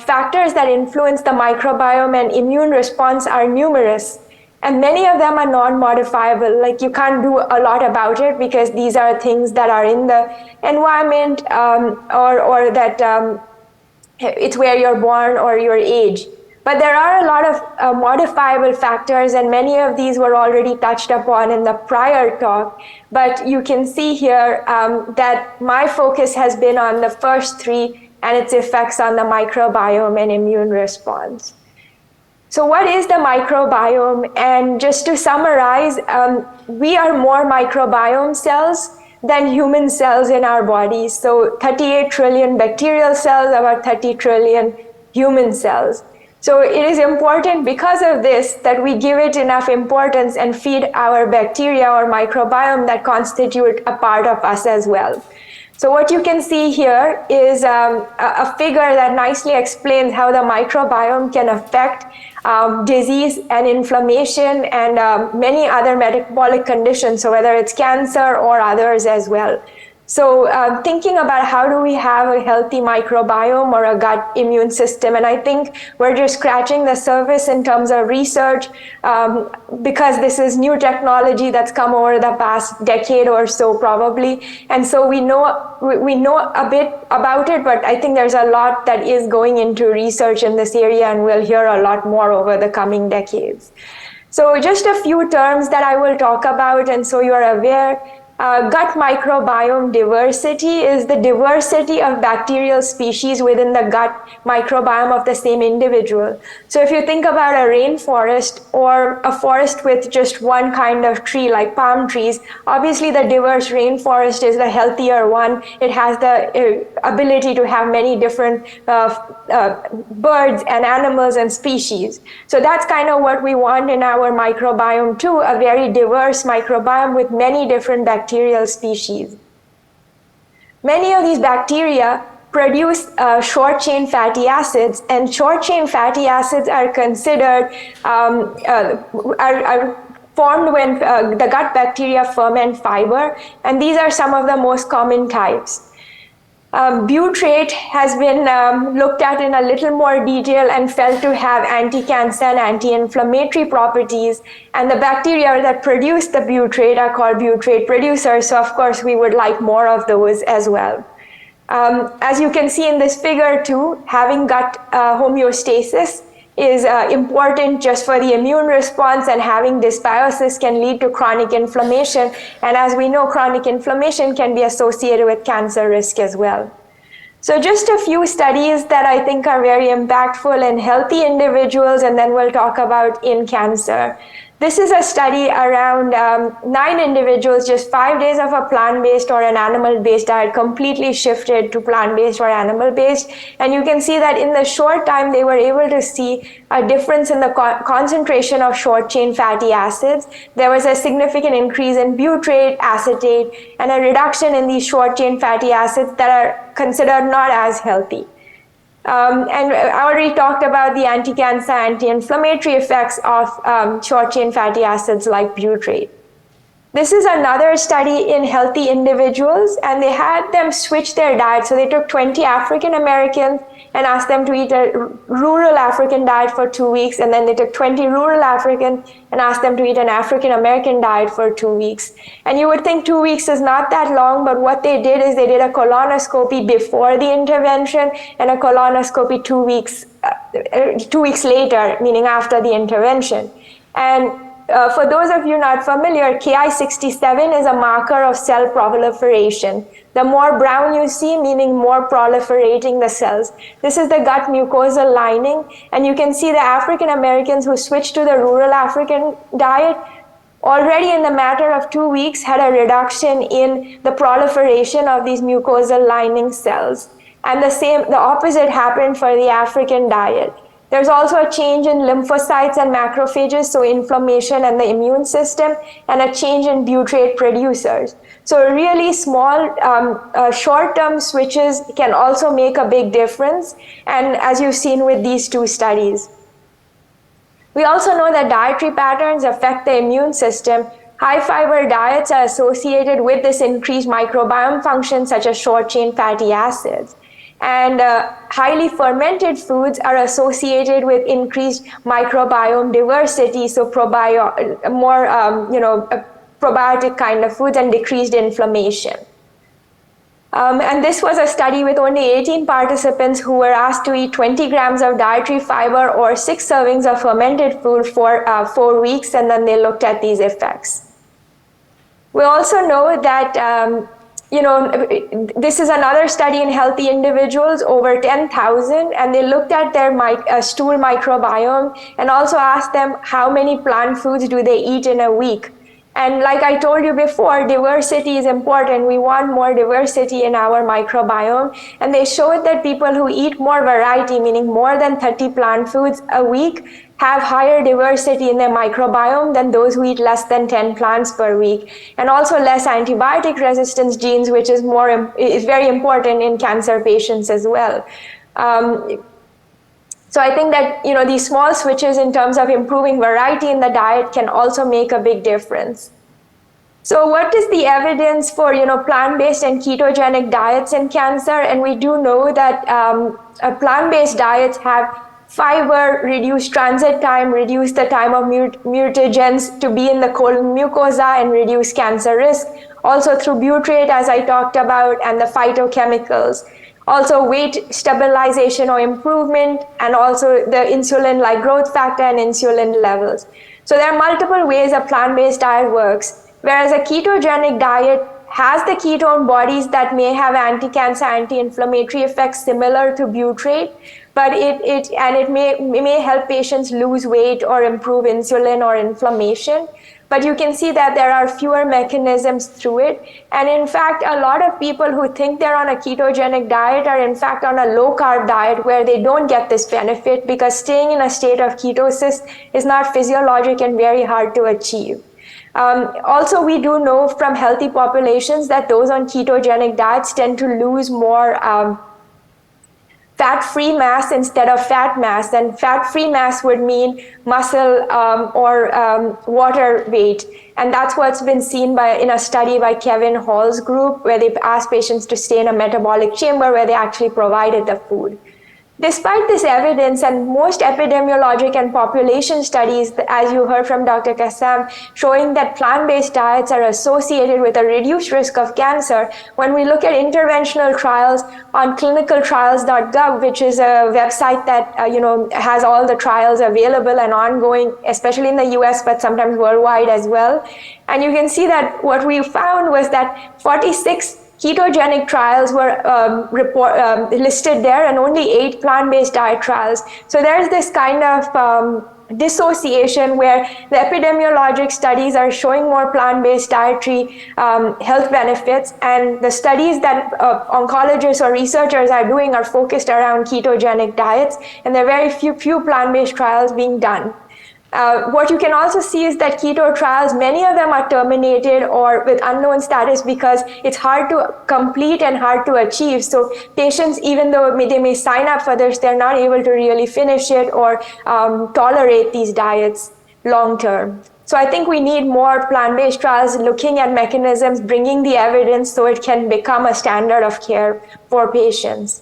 factors that influence the microbiome and immune response are numerous. And many of them are non-modifiable. Like, you can't do a lot about it because these are things that are in the environment, or that it's where you're born or your age. But there are a lot of modifiable factors, and many of these were already touched upon in the prior talk. But you can see here that my focus has been on the first three and its effects on the microbiome and immune response. So what is the microbiome? And just to summarize, we are more microbiome cells than human cells in our bodies. So 38 trillion bacterial cells, about 30 trillion human cells. So it is important because of this that we give it enough importance and feed our bacteria or microbiome that constitute a part of us as well. So what you can see here is a figure that nicely explains how the microbiome can affect disease and inflammation and many other metabolic conditions, so whether it's cancer or others as well. So thinking about how do we have a healthy microbiome or a gut immune system, and I think we're just scratching the surface in terms of research because this is new technology that's come over the past decade or so probably, and so we know a bit about it, but I think there's a lot that is going into research in this area, and we'll hear a lot more over the coming decades. So just a few terms that I will talk about, and so you're aware. Gut microbiome diversity is the diversity of bacterial species within the gut microbiome of the same individual. So if you think about a rainforest or a forest with just one kind of tree, like palm trees, obviously the diverse rainforest is the healthier one. It has the ability to have many different birds and animals and species. So that's kind of what we want in our microbiome too, a very diverse microbiome with many different bacterial species. Many of these bacteria produce short-chain fatty acids, and short-chain fatty acids are considered, are formed when the gut bacteria ferment fiber, and these are some of the most common types. Butyrate has been looked at in a little more detail and felt to have anti-cancer and anti-inflammatory properties, and the bacteria that produce the butyrate are called butyrate producers, so of course we would like more of those as well. As you can see in this figure too, having gut homeostasis is important just for the immune response, and having dysbiosis can lead to chronic inflammation. And as we know, chronic inflammation can be associated with cancer risk as well. So just a few studies that I think are very impactful in healthy individuals, and then we'll talk about in cancer. This is a study around 9 individuals, just 5 days of a plant-based or an animal-based diet, completely shifted to plant-based or animal-based. And you can see that in the short time, they were able to see a difference in the concentration of short-chain fatty acids. There was a significant increase in butyrate, acetate, and a reduction in these short-chain fatty acids that are considered not as healthy. And I already talked about the anti-cancer, anti-inflammatory effects of short-chain fatty acids like butyrate. This is another study in healthy individuals, and they had them switch their diet. So they took 20 African Americans and asked them to eat a rural African diet for 2 weeks, and then they took 20 rural Africans and asked them to eat an African American diet for 2 weeks. And you would think 2 weeks is not that long, but what they did is they did a colonoscopy before the intervention and a colonoscopy 2 weeks later, meaning after the intervention. And for those of you not familiar, Ki67 is a marker of cell proliferation. The more brown you see, meaning more proliferating the cells. This is the gut mucosal lining, and you can see the African Americans who switched to the rural African diet already in the matter of 2 weeks had a reduction in the proliferation of these mucosal lining cells. And the opposite happened for the African diet. There's also a change in lymphocytes and macrophages, so inflammation and the immune system, and a change in butyrate producers. So really small, short-term switches can also make a big difference, and as you've seen with these two studies. We also know that dietary patterns affect the immune system. High-fiber diets are associated with this increased microbiome function, such as short-chain fatty acids. And highly fermented foods are associated with increased microbiome diversity, so probiotic kind of foods and decreased inflammation. And this was a study with only 18 participants who were asked to eat 20 grams of dietary fiber or 6 servings of fermented food for 4 weeks, and then they looked at these effects. We also know that this is another study in healthy individuals, over 10,000, and they looked at their stool microbiome and also asked them how many plant foods do they eat in a week. And like I told you before, diversity is important. We want more diversity in our microbiome. And they showed that people who eat more variety, meaning more than 30 plant foods a week, have higher diversity in their microbiome than those who eat less than 10 plants per week. And also less antibiotic resistance genes, which is very important in cancer patients as well. So I think that these small switches in terms of improving variety in the diet can also make a big difference. So what is the evidence for plant-based and ketogenic diets in cancer? And we do know that plant-based diets have fiber, reduce transit time, reduce the time of mutagens to be in the colon mucosa, and reduce cancer risk. Also through butyrate, as I talked about, and the phytochemicals. Also weight stabilization or improvement, and also the insulin-like growth factor and insulin levels. So there are multiple ways a plant-based diet works, whereas a ketogenic diet has the ketone bodies that may have anti-cancer, anti-inflammatory effects similar to butyrate, but it may help patients lose weight or improve insulin or inflammation. But you can see that there are fewer mechanisms through it. And in fact, a lot of people who think they're on a ketogenic diet are in fact on a low-carb diet where they don't get this benefit, because staying in a state of ketosis is not physiologic and very hard to achieve. Also, we do know from healthy populations that those on ketogenic diets tend to lose more fat-free mass instead of fat mass, and fat-free mass would mean muscle or water weight, and that's what's been seen in a study by Kevin Hall's group, where they asked patients to stay in a metabolic chamber where they actually provided the food. Despite this evidence, and most epidemiologic and population studies, as you heard from Dr. Kassam, showing that plant-based diets are associated with a reduced risk of cancer, when we look at interventional trials on clinicaltrials.gov, which is a website that has all the trials available and ongoing, especially in the US, but sometimes worldwide as well. And you can see that what we found was that 46 ketogenic trials were listed there, and only 8 plant-based diet trials. So there's this kind of dissociation where the epidemiologic studies are showing more plant-based dietary health benefits, and the studies that oncologists or researchers are doing are focused around ketogenic diets, and there are very few plant-based trials being done. What you can also see is that keto trials, many of them are terminated or with unknown status because it's hard to complete and hard to achieve. So patients, even though they may sign up for this, they're not able to really finish it or tolerate these diets long term. So I think we need more plant-based trials looking at mechanisms, bringing the evidence so it can become a standard of care for patients.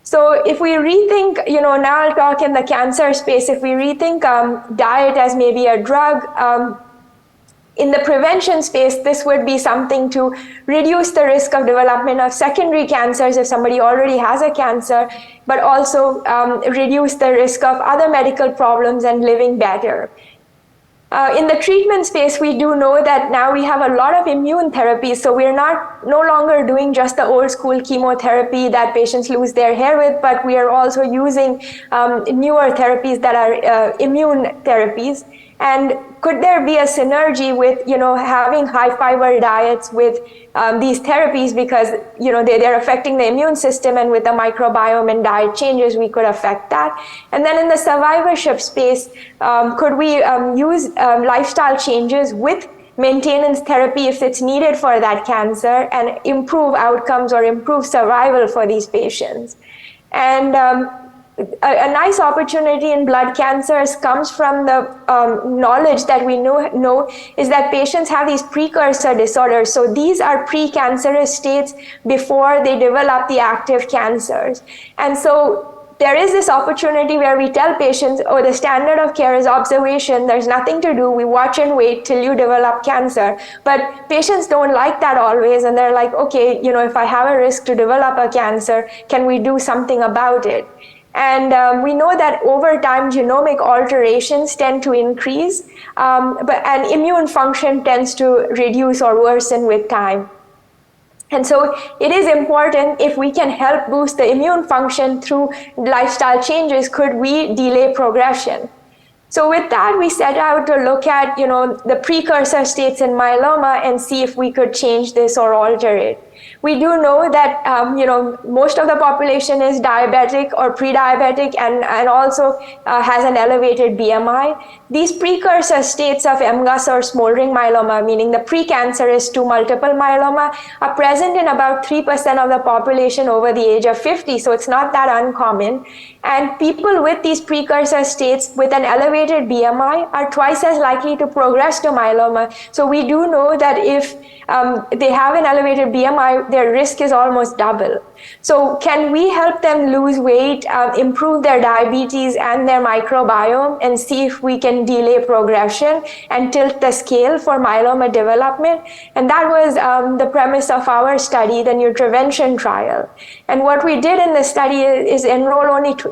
So if we rethink, now I'll talk in the cancer space, if we rethink diet as maybe a drug, in the prevention space, this would be something to reduce the risk of development of secondary cancers if somebody already has a cancer, but also reduce the risk of other medical problems and living better. In the treatment space, we do know that now we have a lot of immune therapies, so we're no longer doing just the old school chemotherapy that patients lose their hair with, but we are also using newer therapies that are immune therapies. And could there be a synergy with, having high fiber diets with these therapies, because, they're affecting the immune system, and with the microbiome and diet changes, we could affect that. And then in the survivorship space, could we use lifestyle changes with maintenance therapy if it's needed for that cancer, and improve outcomes or improve survival for these patients? And a nice opportunity in blood cancers comes from the knowledge that we know is that patients have these precursor disorders. So these are precancerous states before they develop the active cancers. And so there is this opportunity where we tell patients, oh, the standard of care is observation, there's nothing to do, we watch and wait till you develop cancer. But patients don't like that always, and they're like, okay, if I have a risk to develop a cancer, can we do something about it? And we know that over time, genomic alterations tend to increase, and immune function tends to reduce or worsen with time. And so it is important, if we can help boost the immune function through lifestyle changes, could we delay progression? So with that, we set out to look at, the precursor states in myeloma and see if we could change this or alter it. We do know that, most of the population is diabetic or pre-diabetic, and also has an elevated BMI. These precursor states of MGUS or smoldering myeloma, meaning the precancerous to multiple myeloma, are present in about 3% of the population over the age of 50, so it's not that uncommon. And people with these precursor states with an elevated BMI are twice as likely to progress to myeloma. So we do know that if they have an elevated BMI, their risk is almost double. So can we help them lose weight, improve their diabetes and their microbiome, and see if we can delay progression and tilt the scale for myeloma development? And that was the premise of our study, the Nutrivention trial. And what we did in the study is enroll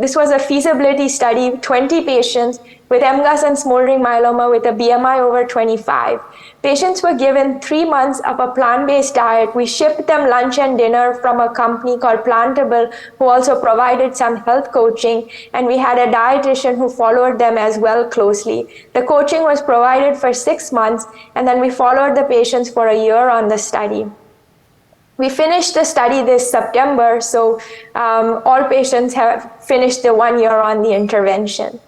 this was a feasibility study, 20 patients with MGUS and smoldering myeloma with a BMI over 25. Patients were given 3 months of a plant-based diet. We shipped them lunch and dinner from a company called Plantable, who also provided some health coaching, and we had a dietitian who followed them as well closely. The coaching was provided for 6 months, and then we followed the patients for a year on the study. We finished the study this September, so all patients have finished the 1 year on the intervention.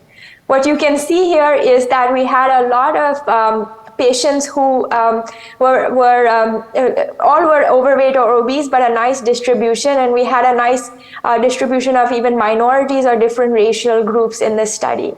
What you can see here is that we had a lot of patients who all were overweight or obese, but a nice distribution, and we had a nice distribution of even minorities or different racial groups in this study.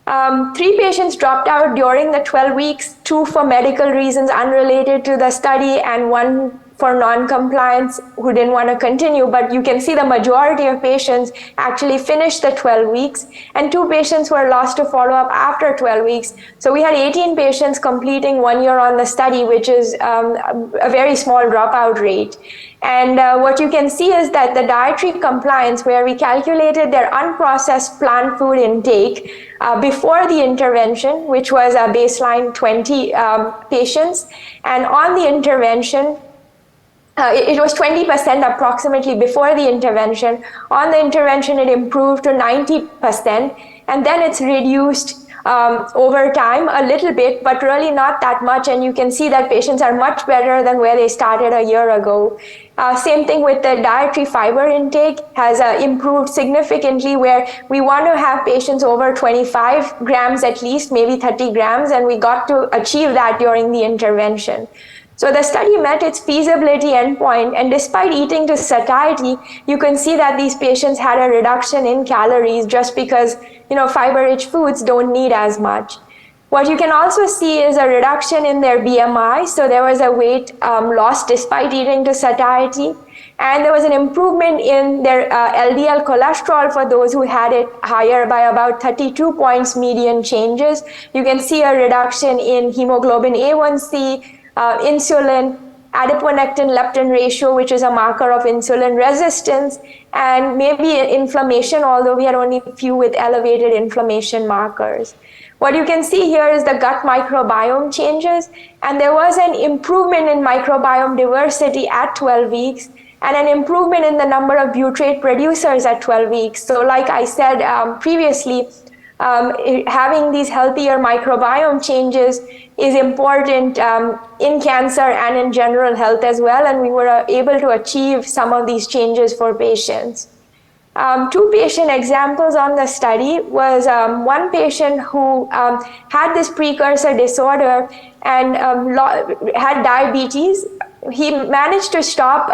3 patients dropped out during the 12 weeks, 2 for medical reasons unrelated to the study, and 1 for non-compliance who didn't want to continue. But you can see the majority of patients actually finished the 12 weeks, and 2 patients were lost to follow-up after 12 weeks. So we had 18 patients completing 1 year on the study, which is a very small dropout rate. And what you can see is that the dietary compliance, where we calculated their unprocessed plant food intake before the intervention, which was a baseline 20 patients, and on the intervention, it was 20% approximately before the intervention. On the intervention, it improved to 90%, and then it's reduced over time a little bit, but really not that much. And you can see that patients are much better than where they started a year ago. Same thing with the dietary fiber intake has improved significantly, where we want to have patients over 25 grams at least, maybe 30 grams, and we got to achieve that during the intervention. So the study met its feasibility endpoint, and despite eating to satiety, you can see that these patients had a reduction in calories just because, fiber-rich foods don't need as much. What you can also see is a reduction in their BMI, so there was a weight loss despite eating to satiety, and there was an improvement in their LDL cholesterol for those who had it higher by about 32 points median changes. You can see a reduction in hemoglobin A1C, insulin, adiponectin-leptin ratio, which is a marker of insulin resistance, and maybe inflammation, although we had only a few with elevated inflammation markers. What you can see here is the gut microbiome changes, and there was an improvement in microbiome diversity at 12 weeks, and an improvement in the number of butyrate producers at 12 weeks. So like I said previously, having these healthier microbiome changes is important in cancer and in general health as well, and we were able to achieve some of these changes for patients. Two patient examples on the study was one patient who had this precursor disorder and had diabetes. He managed to stop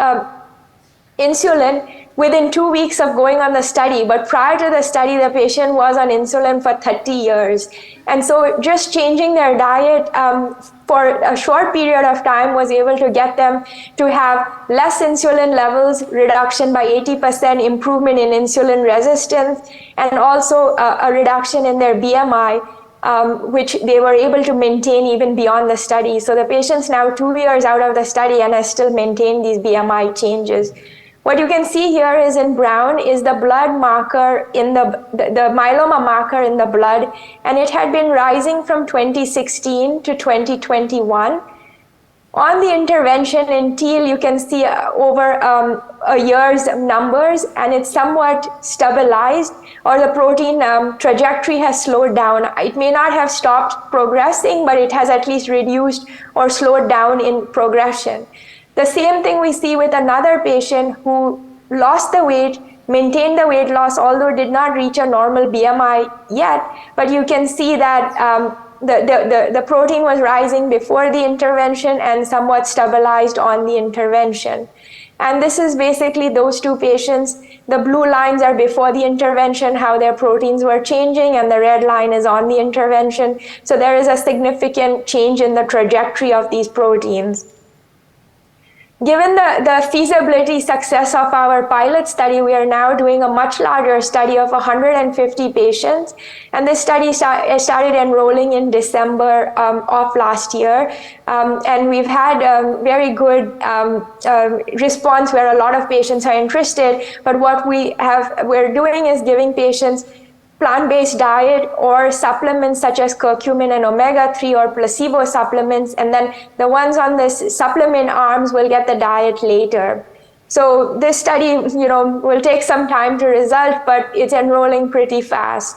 insulin within 2 weeks of going on the study, but prior to the study, the patient was on insulin for 30 years. And so just changing their diet for a short period of time was able to get them to have less insulin levels, reduction by 80%, improvement in insulin resistance, and also a reduction in their BMI, which they were able to maintain even beyond the study. So the patient's now 2 years out of the study and has still maintained these BMI changes. What you can see here is in brown is the blood marker in the myeloma marker in the blood, and it had been rising from 2016 to 2021. On the intervention in teal, you can see over a year's numbers, and it's somewhat stabilized, or the protein trajectory has slowed down. It may not have stopped progressing, but it has at least reduced or slowed down in progression. The same thing we see with another patient who lost the weight, maintained the weight loss, although did not reach a normal BMI yet, but you can see that the protein was rising before the intervention and somewhat stabilized on the intervention. And this is basically those two patients. The blue lines are before the intervention, how their proteins were changing, and the red line is on the intervention. So there is a significant change in the trajectory of these proteins. Given the feasibility success of our pilot study, we are now doing a much larger study of 150 patients. And this study started enrolling in December of last year. And we've had a very good response where a lot of patients are interested. But what we're doing is giving patients plant-based diet or supplements such as curcumin and omega-3 or placebo supplements, and then the ones on the supplement arms will get the diet later. So this study, will take some time to result, but it's enrolling pretty fast.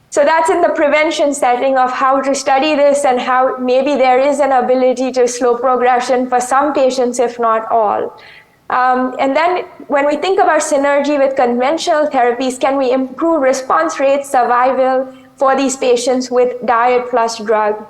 So that's in the prevention setting of how to study this and how maybe there is an ability to slow progression for some patients, if not all. And then when we think about synergy with conventional therapies, can we improve response rates, survival for these patients with diet plus drug?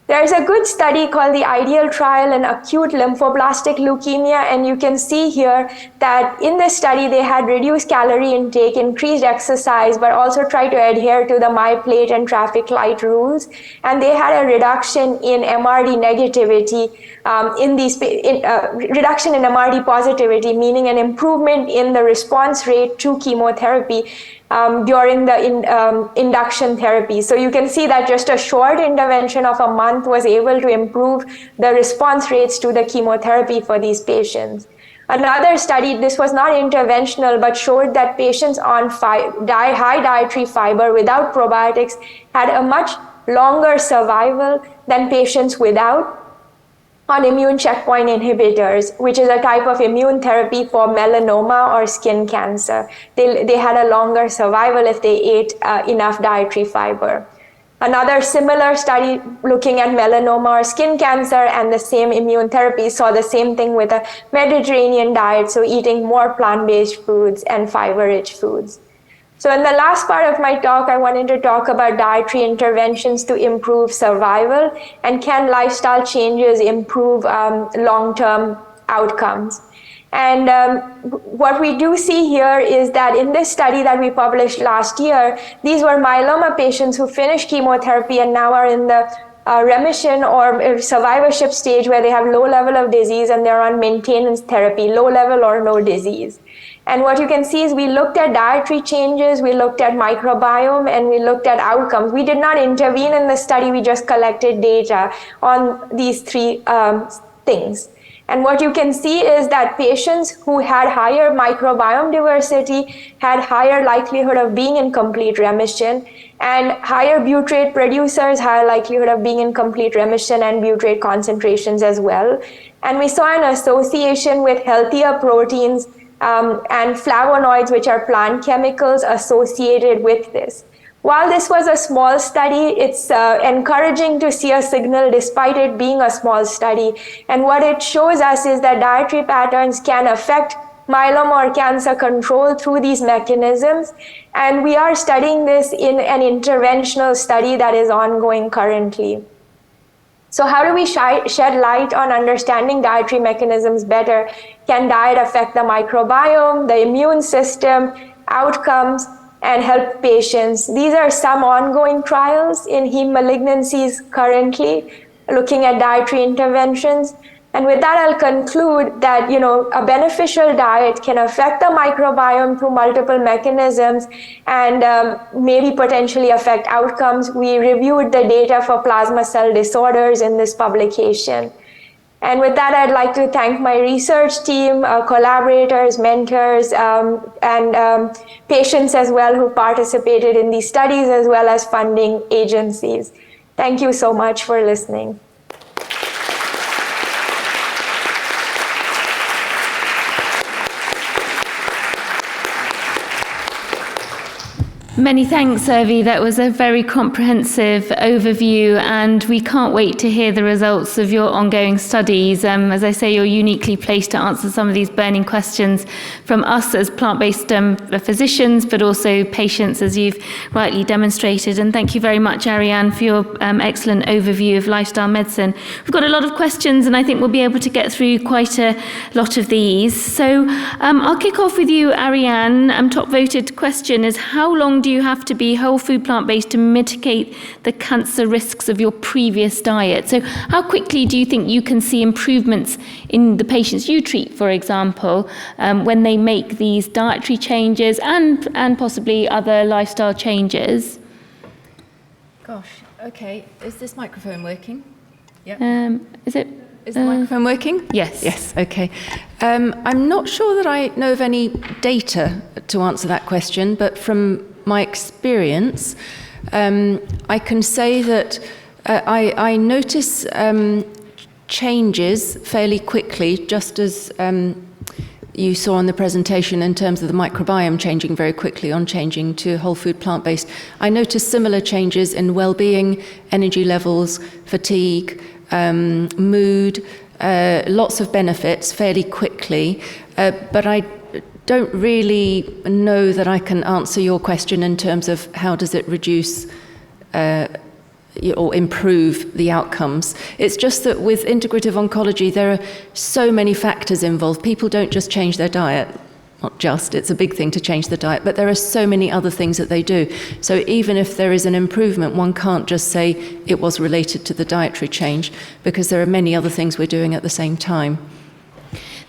There's a good study called the IDEAL trial in acute lymphoblastic leukemia, and you can see here that in this study they had reduced calorie intake, increased exercise, but also tried to adhere to the my plate and traffic light rules, and they had a reduction in MRD negativity, reduction in MRD positivity, meaning an improvement in the response rate to chemotherapy during the induction therapy. So you can see that just a short intervention of a month was able to improve the response rates to the chemotherapy for these patients. Another study, this was not interventional, but showed that patients on high dietary fiber without probiotics had a much longer survival than patients without on immune checkpoint inhibitors, which is a type of immune therapy for melanoma or skin cancer. They had a longer survival if they ate enough dietary fiber. Another similar study looking at melanoma or skin cancer and the same immune therapy saw the same thing with a Mediterranean diet, so eating more plant-based foods and fiber-rich foods. So in the last part of my talk, I wanted to talk about dietary interventions to improve survival, and can lifestyle changes improve long-term outcomes. And what we do see here is that in this study that we published last year, these were myeloma patients who finished chemotherapy and now are in the remission or survivorship stage where they have low level of disease and they're on maintenance therapy, low level or no disease. And what you can see is we looked at dietary changes, we looked at microbiome, and we looked at outcomes. We did not intervene in the study, we just collected data on these three things. And what you can see is that patients who had higher microbiome diversity had higher likelihood of being in complete remission, and higher butyrate producers, higher likelihood of being in complete remission and butyrate concentrations as well. And we saw an association with healthier proteins and flavonoids, which are plant chemicals associated with this. While this was a small study, it's encouraging to see a signal despite it being a small study. And what it shows us is that dietary patterns can affect myeloma or cancer control through these mechanisms. And we are studying this in an interventional study that is ongoing currently. So how do we shed light on understanding dietary mechanisms better? Can diet affect the microbiome, the immune system, outcomes, and help patients? These are some ongoing trials in heme malignancies currently, looking at dietary interventions. And with that, I'll conclude that, a beneficial diet can affect the microbiome through multiple mechanisms and maybe potentially affect outcomes. We reviewed the data for plasma cell disorders in this publication. And with that, I'd like to thank my research team, collaborators, mentors, and patients as well who participated in these studies, as well as funding agencies. Thank you so much for listening. Many thanks, Urvi. That was a very comprehensive overview, and we can't wait to hear the results of your ongoing studies. As I say, you're uniquely placed to answer some of these burning questions from us as plant-based physicians, but also patients, as you've rightly demonstrated. And thank you very much, Aryan, for your excellent overview of lifestyle medicine. We've got a lot of questions, and I think we'll be able to get through quite a lot of these. So I'll kick off with you, Aryan. Top voted question is, how long do you have to be whole food plant-based to mitigate the cancer risks of your previous diet? So how quickly do you think you can see improvements in the patients you treat, for example, when they make these dietary changes and possibly other lifestyle changes? Gosh, okay. Is this microphone working? Yeah. Is the microphone working? Yes. Yes, okay. I'm not sure that I know of any data to answer that question, but from my experience, I can say that I notice changes fairly quickly, just as you saw on the presentation in terms of the microbiome changing very quickly on changing to whole food plant-based. I notice similar changes in well-being, energy levels, fatigue, mood, lots of benefits fairly quickly, but I don't really know that I can answer your question in terms of how does it reduce or improve the outcomes. It's just that with integrative oncology, there are so many factors involved. People don't just change their diet. Not just, it's a big thing to change the diet, but there are so many other things that they do. So even if there is an improvement, one can't just say it was related to the dietary change, because there are many other things we're doing at the same time.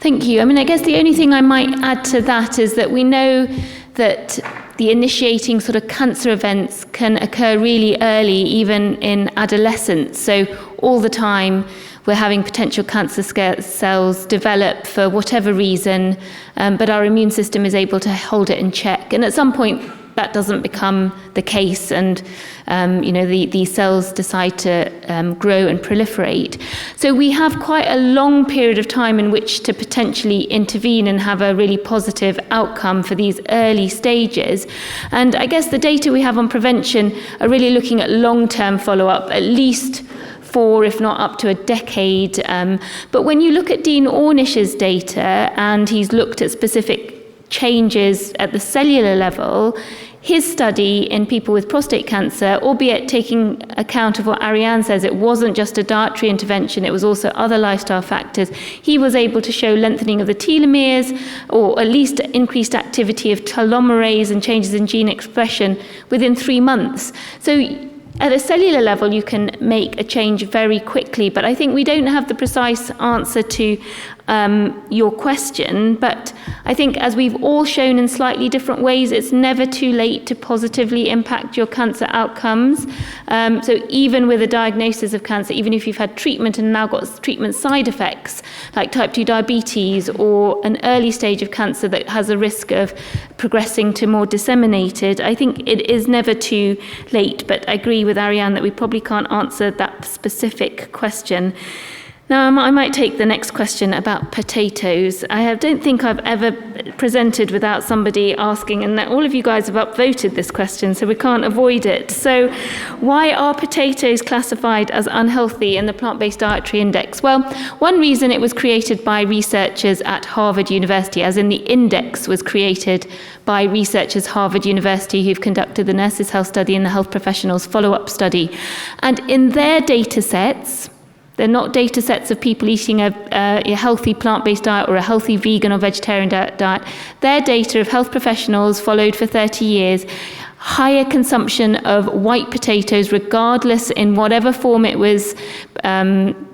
Thank you. I guess the only thing I might add to that is that we know that the initiating sort of cancer events can occur really early, even in adolescence. So all the time we're having potential cancer cells develop for whatever reason, but our immune system is able to hold it in check. And at some point, that doesn't become the case, and these cells decide to grow and proliferate. So we have quite a long period of time in which to potentially intervene and have a really positive outcome for these early stages. And I guess the data we have on prevention are really looking at long-term follow-up, at least 4, if not up to a decade. But when you look at Dean Ornish's data, and he's looked at specific changes at the cellular level, his study in people with prostate cancer, albeit taking account of what Aryan says, it wasn't just a dietary intervention, it was also other lifestyle factors. He was able to show lengthening of the telomeres, or at least increased activity of telomerase and changes in gene expression within 3 months. So at a cellular level, you can make a change very quickly, but I think we don't have the precise answer to your question. But I think, as we've all shown in slightly different ways, it's never too late to positively impact your cancer outcomes. So even with a diagnosis of cancer, even if you've had treatment and now got treatment side effects, like type 2 diabetes or an early stage of cancer that has a risk of progressing to more disseminated, I think it is never too late. But I agree with Aryan that we probably can't answer that specific question. Now, I might take the next question about potatoes. Don't think I've ever presented without somebody asking, and all of you guys have upvoted this question, so we can't avoid it. So, why are potatoes classified as unhealthy in the Plant-Based Dietary Index? Well, one reason it was created by researchers at Harvard University, as in the index was created by researchers at Harvard University who've conducted the Nurses' Health Study and the Health Professionals Follow-Up Study. And in their data sets, they're not data sets of people eating a healthy plant-based diet or a healthy vegan or vegetarian diet. Their data of health professionals followed for 30 years. Higher consumption of white potatoes, regardless in whatever form it was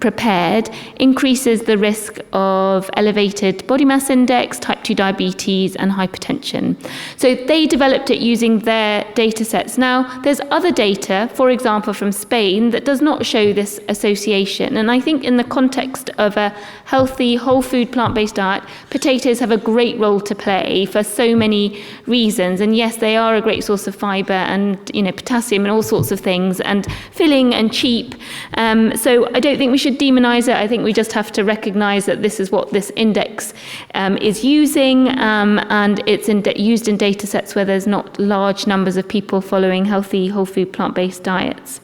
prepared, increases the risk of elevated body mass index, type 2 diabetes, and hypertension. So they developed it using their data sets. Now, there's other data, for example, from Spain, that does not show this association. And I think in the context of a healthy, whole food, plant-based diet, potatoes have a great role to play for so many reasons. And yes, they are a great source of fiber and potassium and all sorts of things, and filling and cheap. So I don't think we should demonize it. I think we just have to recognize that this is what this index is using, and it's used in data sets where there's not large numbers of people following healthy, whole food, plant-based diets.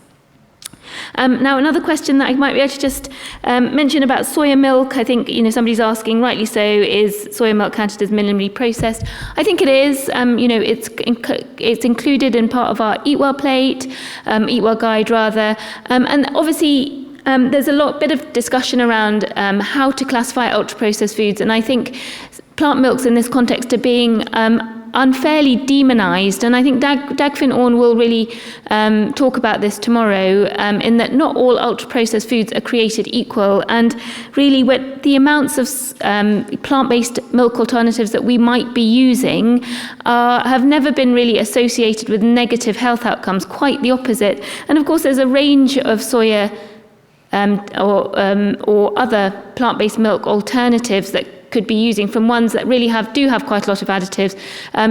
Now, another question that I might be able to just mention about soya milk. I think somebody's asking, rightly so, is soya milk counted as minimally processed? I think it is. It's included in part of our Eat Well plate, Eat Well guide rather, and obviously. There's a bit of discussion around how to classify ultra-processed foods, and I think plant milks in this context are being unfairly demonized, and I think Dagfinn Orn will really talk about this tomorrow, in that not all ultra-processed foods are created equal, and really the amounts of plant-based milk alternatives that we might be using have never been really associated with negative health outcomes, quite the opposite. And of course there's a range of soya or other plant-based milk alternatives that could be using, from ones that really do have quite a lot of additives,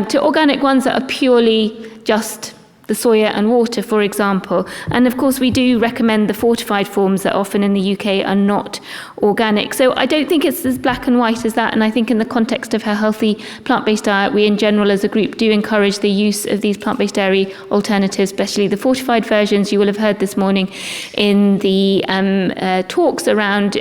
to organic ones that are purely just the soya and water, for example. And of course, we do recommend the fortified forms that often in the UK are not organic. So I don't think it's as black and white as that. And I think in the context of a healthy plant-based diet, we in general as a group do encourage the use of these plant-based dairy alternatives, especially the fortified versions. You will have heard this morning in the talks around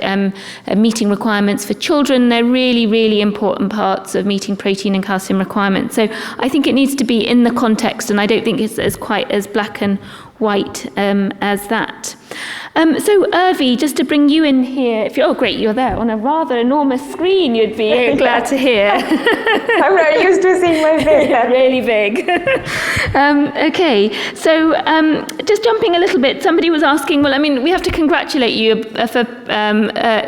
meeting requirements for children. They're really, really important parts of meeting protein and calcium requirements. So I think it needs to be in the context, and I don't think it's quite as black and white as that. So Urvi, just to bring you in here, oh great, you're there on a rather enormous screen, you'd be glad to hear. I'm not used to seeing my face. Really big. Okay, so just jumping a little bit, somebody was asking, well, I mean, we have to congratulate you for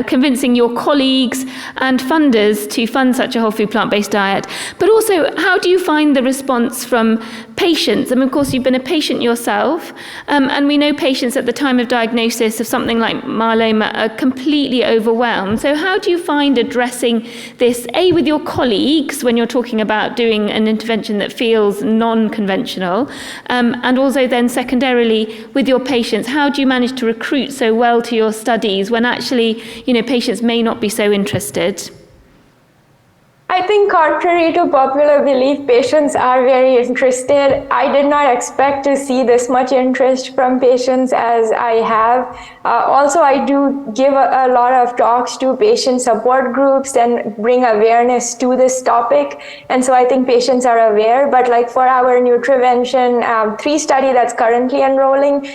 convincing your colleagues and funders to fund such a whole food plant-based diet, but also how do you find the response from patients? I mean, of course, you've been a patient yourself, and we know patients at the time of diagnosis of something like myeloma are completely overwhelmed. So how do you find addressing this, A, with your colleagues when you're talking about doing an intervention that feels non-conventional, and also then secondarily with your patients? How do you manage to recruit so well to your studies when actually, patients may not be so interested? I think contrary to popular belief, patients are very interested. I did not expect to see this much interest from patients as I have. Also, I do give a lot of talks to patient support groups and bring awareness to this topic. And so I think patients are aware. But like for our Nutrivention 3 study that's currently enrolling,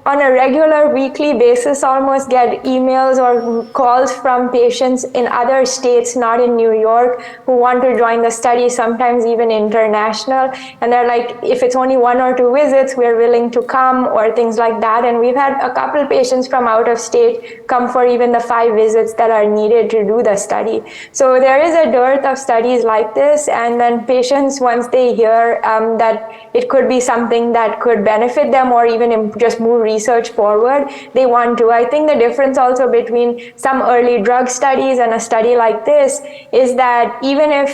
on a regular weekly basis almost get emails or calls from patients in other states, not in New York, who want to join the study, sometimes even international. And they're like, if it's only 1 or 2 visits, we're willing to come, or things like that. And we've had a couple patients from out of state come for even the 5 visits that are needed to do the study. So there is a dearth of studies like this. And then patients, once they hear that it could be something that could benefit them or even just move research forward, they want to. I think the difference also between some early drug studies and a study like this is that even if,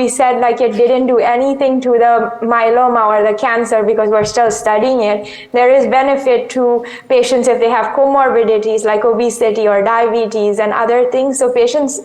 we said like it didn't do anything to the myeloma or the cancer because we're still studying it, there is benefit to patients if they have comorbidities like obesity or diabetes and other things. So patients,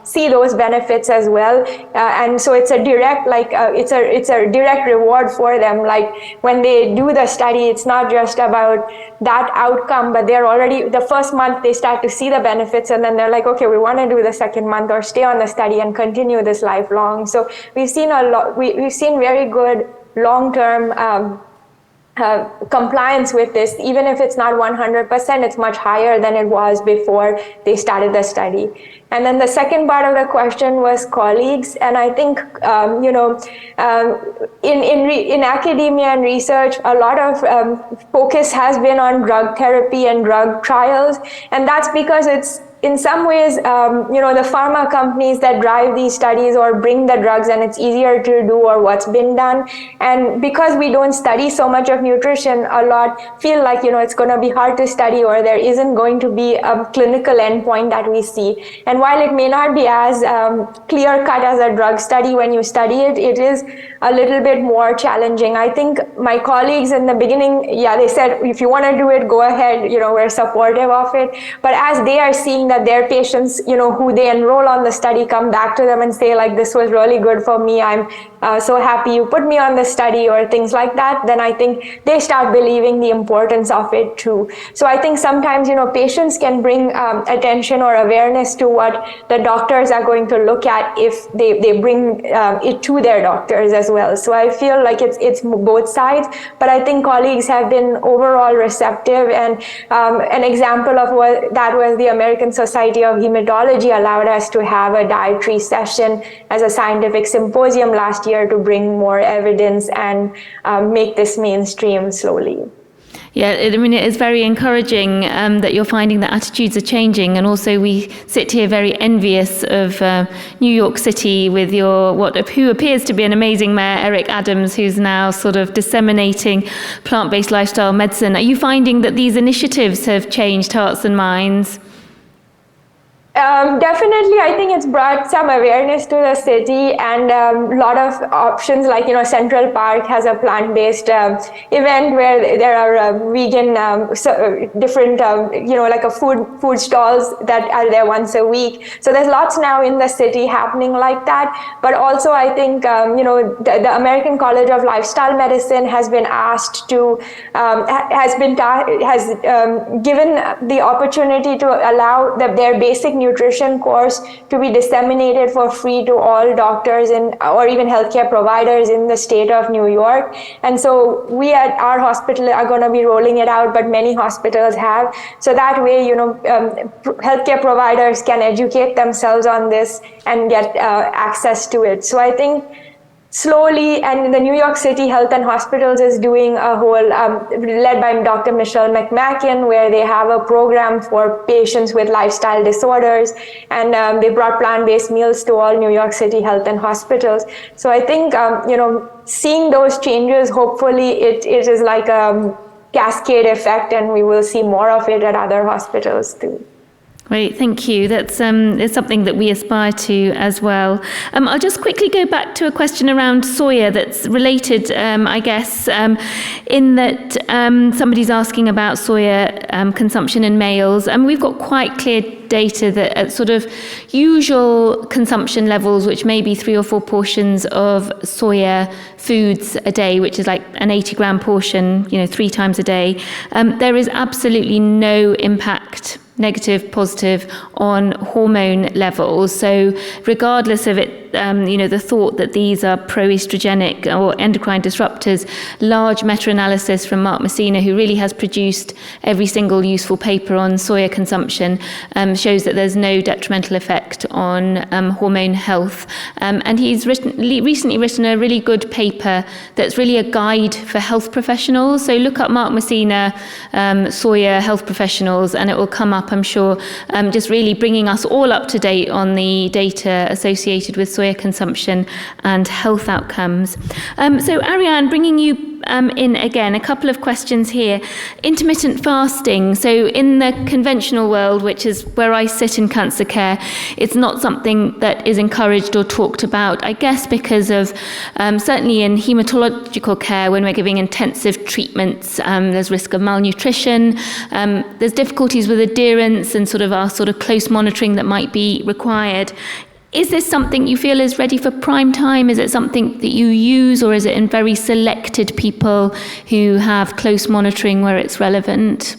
see those benefits as well, and so it's a direct it's a direct reward for them. Like when they do the study, it's not just about that outcome, but they're already the first month they start to see the benefits, and then they're like, okay, we want to do the second month or stay on the study and continue this lifelong. So we've seen we've seen very good long-term compliance with this. Even if it's not 100%, it's much higher than it was before they started the study. And then the second part of the question was colleagues, and I think in academia and research, a lot of focus has been on drug therapy and drug trials, and that's because it's in some ways, the pharma companies that drive these studies or bring the drugs, and it's easier to do or what's been done. And because we don't study so much of nutrition, a lot feel like, it's going to be hard to study, or there isn't going to be a clinical endpoint that we see. And while it may not be as clear cut as a drug study, when you study it, it is a little bit more challenging. I think my colleagues in the beginning, they said, if you want to do it, go ahead, we're supportive of it. But as they are seeing that their patients, who they enroll on the study come back to them and say like, this was really good for me, I'm so happy you put me on the study, or things like that, then I think they start believing the importance of it too. So I think sometimes, patients can bring attention or awareness to what the doctors are going to look at if they bring it to their doctors as well. So I feel like it's both sides, but I think colleagues have been overall receptive, and an example of what that was the American Society of Hematology allowed us to have a dietary session as a scientific symposium last year to bring more evidence and make this mainstream slowly. Yeah, it is very encouraging that you're finding that attitudes are changing, and also we sit here very envious of New York City with who appears to be an amazing mayor, Eric Adams, who's now sort of disseminating plant-based lifestyle medicine. Are you finding that these initiatives have changed hearts and minds? Definitely, I think it's brought some awareness to the city, and a lot of options like, Central Park has a plant-based event where there are vegan, different, like a food stalls that are there once a week. So there's lots now in the city happening like that. But also I think, the American College of Lifestyle Medicine has been asked to, has given the opportunity to allow their basic nutrition course to be disseminated for free to all doctors or even healthcare providers in the state of New York. And so we at our hospital are going to be rolling it out, but many hospitals have. So that way, healthcare providers can educate themselves on this and get access to it. So I think slowly, and the New York City Health and Hospitals is doing a whole, led by Dr. Michelle McMacken, where they have a program for patients with lifestyle disorders, and they brought plant-based meals to all New York City Health and Hospitals. So I think, seeing those changes, hopefully it is like a cascade effect, and we will see more of it at other hospitals too. Great, thank you. That's it's something that we aspire to as well. I'll just quickly go back to a question around soya that's related, I guess, in that somebody's asking about soya consumption in males. And we've got quite clear data that at sort of usual consumption levels, which may be 3 or 4 portions of soya foods a day, which is like an 80-gram portion, 3 times a day, there is absolutely no impact, negative, positive, on hormone levels. So regardless of it, the thought that these are pro-estrogenic or endocrine disruptors, large meta-analysis from Mark Messina, who really has produced every single useful paper on soya consumption, shows that there's no detrimental effect on hormone health. And he's recently written a really good paper that's really a guide for health professionals. So look up Mark Messina, soya health professionals, and it will come up, I'm sure, just really bringing us all up to date on the data associated with soya consumption and health outcomes. So Aryan, bringing you in again a couple of questions here. Intermittent fasting. So in the conventional world, which is where I sit in cancer care, it's not something that is encouraged or talked about, I guess because of certainly in haematological care, when we're giving intensive treatments, there's risk of malnutrition, there's difficulties with adherence and sort of close monitoring that might be required. Is this something you feel is ready for prime time? Is it something that you use, or is it in very selected people who have close monitoring where it's relevant?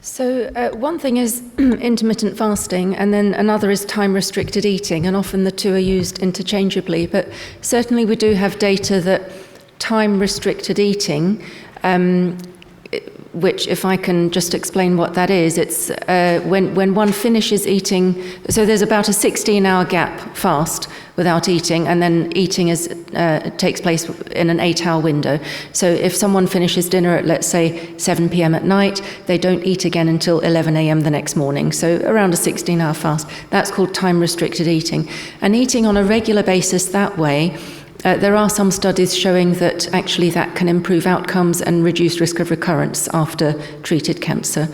So one thing is intermittent fasting, and then another is time-restricted eating, and often the two are used interchangeably. But certainly we do have data that time-restricted eating, which, if I can just explain what that is, it's when one finishes eating, so there's about a 16-hour gap fast without eating, and then eating takes place in an 8-hour window. So if someone finishes dinner at, let's say, 7 p.m. at night, they don't eat again until 11 a.m. the next morning, so around a 16-hour fast. That's called time-restricted eating. And eating on a regular basis that way, there are some studies showing that actually that can improve outcomes and reduce risk of recurrence after treated cancer.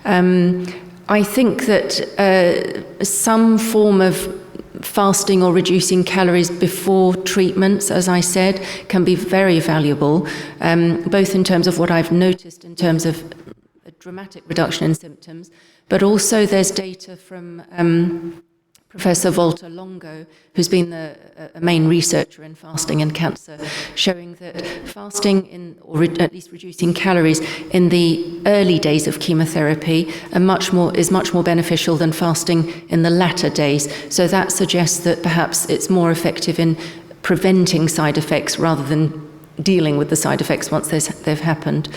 I think that some form of fasting or reducing calories before treatments, as I said, can be very valuable, both in terms of what I've noticed in terms of a dramatic reduction in symptoms, but also there's data from Professor Walter Longo, who's been a main researcher in fasting and cancer, showing that fasting or at least reducing calories in the early days of chemotherapy is much more beneficial than fasting in the latter days. So that suggests that perhaps it's more effective in preventing side effects rather than dealing with the side effects once they've happened.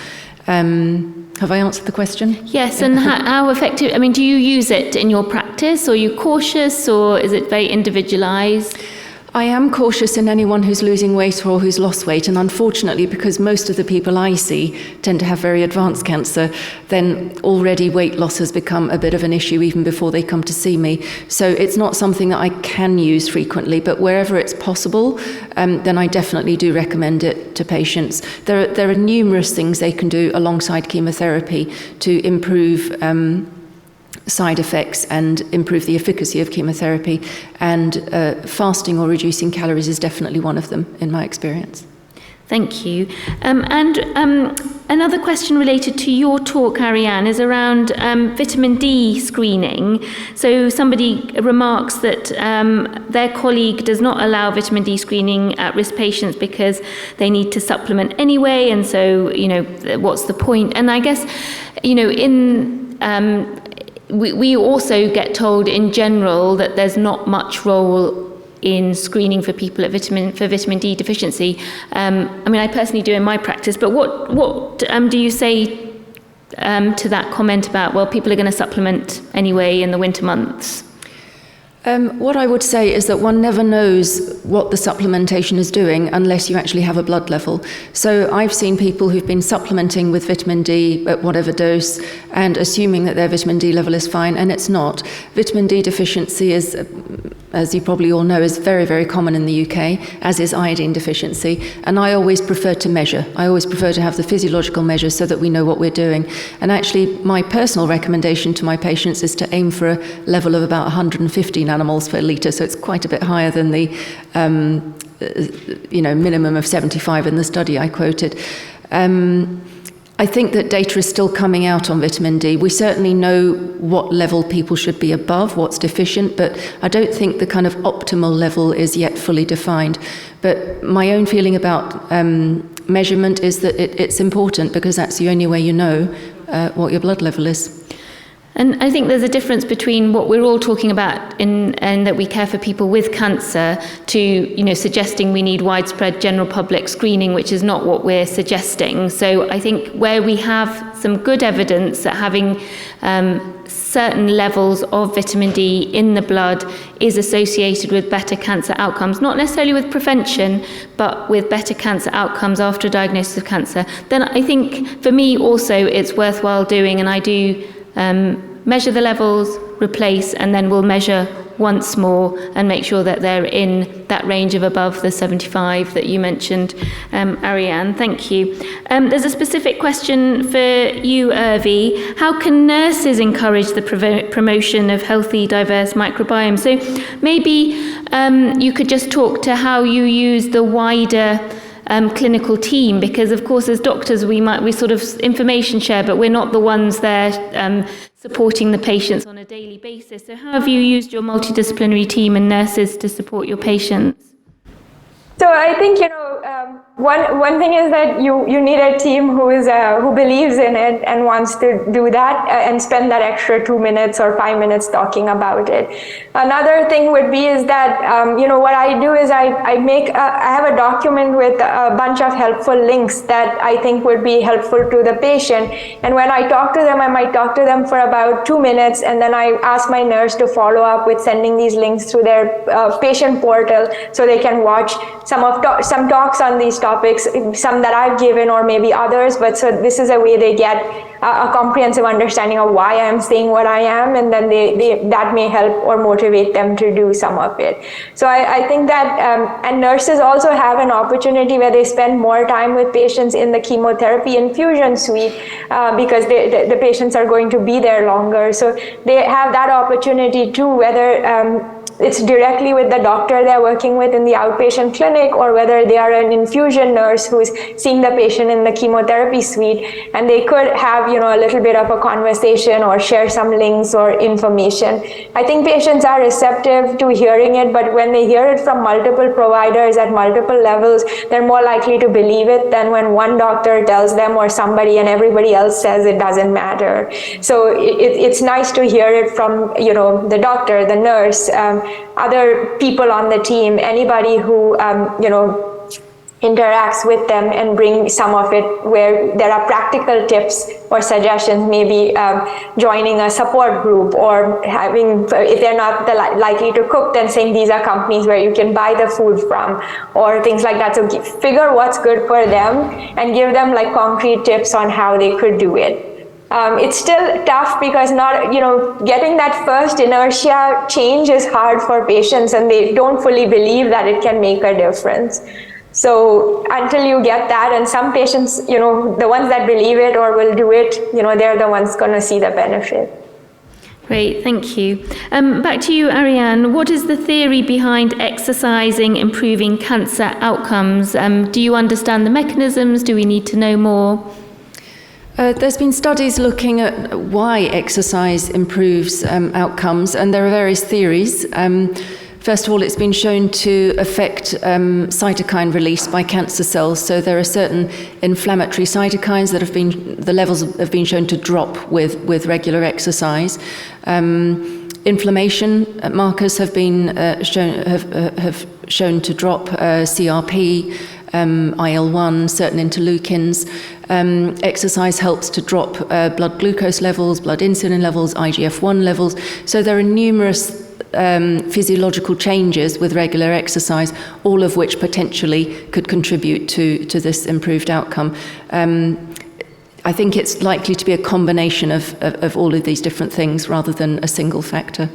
Have I answered the question? Yes, and how effective, I mean, do you use it in your practice, or are you cautious, or is it very individualized? I am cautious in anyone who's losing weight or who's lost weight, and unfortunately, because most of the people I see tend to have very advanced cancer, then already weight loss has become a bit of an issue even before they come to see me. So it's not something that I can use frequently, but wherever it's possible, then I definitely do recommend it to patients. There are numerous things they can do alongside chemotherapy to improve side effects and improve the efficacy of chemotherapy, and fasting or reducing calories is definitely one of them in my experience. Thank you. And another question related to your talk, Aryan, is around vitamin D screening. So somebody remarks that their colleague does not allow vitamin D screening at risk patients because they need to supplement anyway, and so, what's the point? And I guess, we also get told in general that there's not much role in screening for people for vitamin D deficiency. I personally do in my practice, but what do you say to that comment about, well, people are going to supplement anyway in the winter months? What I would say is that one never knows what the supplementation is doing unless you actually have a blood level. So I've seen people who've been supplementing with vitamin D at whatever dose and assuming that their vitamin D level is fine, and it's not. Vitamin D deficiency is, as you probably all know, is very, very common in the UK, as is iodine deficiency. And I always prefer to measure. I always prefer to have the physiological measures so that we know what we're doing. And actually, my personal recommendation to my patients is to aim for a level of about 150 nanomoles per litre, so it's quite a bit higher than the minimum of 75 in the study I quoted. I think that data is still coming out on vitamin D. We certainly know what level people should be above, what's deficient, but I don't think the kind of optimal level is yet fully defined. But my own feeling about measurement is that it's important, because that's the only way you know what your blood level is. And I think there's a difference between what we're all talking about and that we care for people with cancer to, suggesting we need widespread general public screening, which is not what we're suggesting. So I think where we have some good evidence that having certain levels of vitamin D in the blood is associated with better cancer outcomes, not necessarily with prevention, but with better cancer outcomes after a diagnosis of cancer, then I think for me also it's worthwhile doing, and I do measure the levels, replace, and then we'll measure once more and make sure that they're in that range of above the 75 that you mentioned, Aryan. Thank you. There's a specific question for you, Urvi. How can nurses encourage the promotion of healthy, diverse microbiome? So maybe you could just talk to how you use the wider clinical team, because of course as doctors we sort of information share, but we're not the ones there supporting the patients on a daily basis. So how have you used your multidisciplinary team and nurses to support your patients? So I think, one thing is that you need a team who believes in it and wants to do that and spend that extra 2 minutes or 5 minutes talking about it. Another thing would be is that, what I do is I have a document with a bunch of helpful links that I think would be helpful to the patient. And when I talk to them, I might talk to them for about 2 minutes, and then I ask my nurse to follow up with sending these links through their patient portal so they can watch some talks on these topics, some that I've given or maybe others, but so this is a way they get a comprehensive understanding of why I'm saying what I am, and then that may help or motivate them to do some of it. So I think that, and nurses also have an opportunity where they spend more time with patients in the chemotherapy infusion suite because the patients are going to be there longer. So they have that opportunity too, whether it's directly with the doctor they're working with in the outpatient clinic, or whether they are an infusion nurse who's seeing the patient in the chemotherapy suite, and they could have, a little bit of a conversation or share some links or information. I think patients are receptive to hearing it, but when they hear it from multiple providers at multiple levels, they're more likely to believe it than when one doctor tells them or somebody and everybody else says it doesn't matter. So it's nice to hear it from, the doctor, the nurse, other people on the team, anybody who, interacts with them, and bring some of it where there are practical tips or suggestions, maybe joining a support group, or having, if they're not likely to cook, then saying these are companies where you can buy the food from, or things like that. So figure what's good for them and give them like concrete tips on how they could do it. It's still tough because getting that first inertia change is hard for patients, and they don't fully believe that it can make a difference. So until you get that, and some patients, the ones that believe it or will do it, they're the ones going to see the benefit. Great, thank you. Back to you, Aryan. What is the theory behind exercising improving cancer outcomes? Do you understand the mechanisms? Do we need to know more? There's been studies looking at why exercise improves outcomes, and there are various theories. First of all, it's been shown to affect cytokine release by cancer cells. So there are certain inflammatory cytokines that the levels have been shown to drop with regular exercise. Inflammation markers have been shown to drop, CRP, IL-1, certain interleukins. Exercise helps to drop blood glucose levels, blood insulin levels, IGF-1 levels. So there are numerous physiological changes with regular exercise, all of which potentially could contribute to this improved outcome. I think it's likely to be a combination of all of these different things rather than a single factor.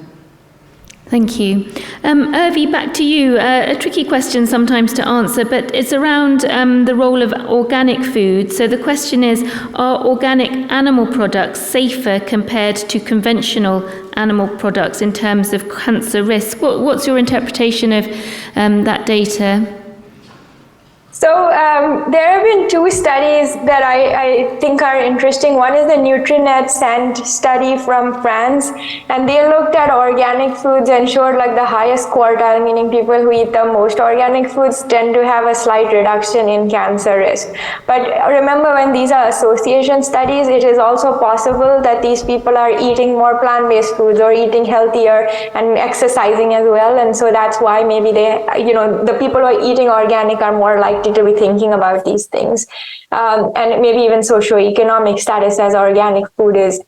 Thank you. Urvi, back to you. A tricky question sometimes to answer, but it's around the role of organic food. So the question is, are organic animal products safer compared to conventional animal products in terms of cancer risk? What's your interpretation of that data? So there have been two studies that I think are interesting. One is the Nutrinet Scent study from France, and they looked at organic foods and showed like the highest quartile, meaning people who eat the most organic foods tend to have a slight reduction in cancer risk. But remember, when these are association studies, it is also possible that these people are eating more plant-based foods or eating healthier and exercising as well, and so that's why maybe they, the people who are eating organic are more likely society to be thinking about these things. And maybe even socioeconomic status, as organic food is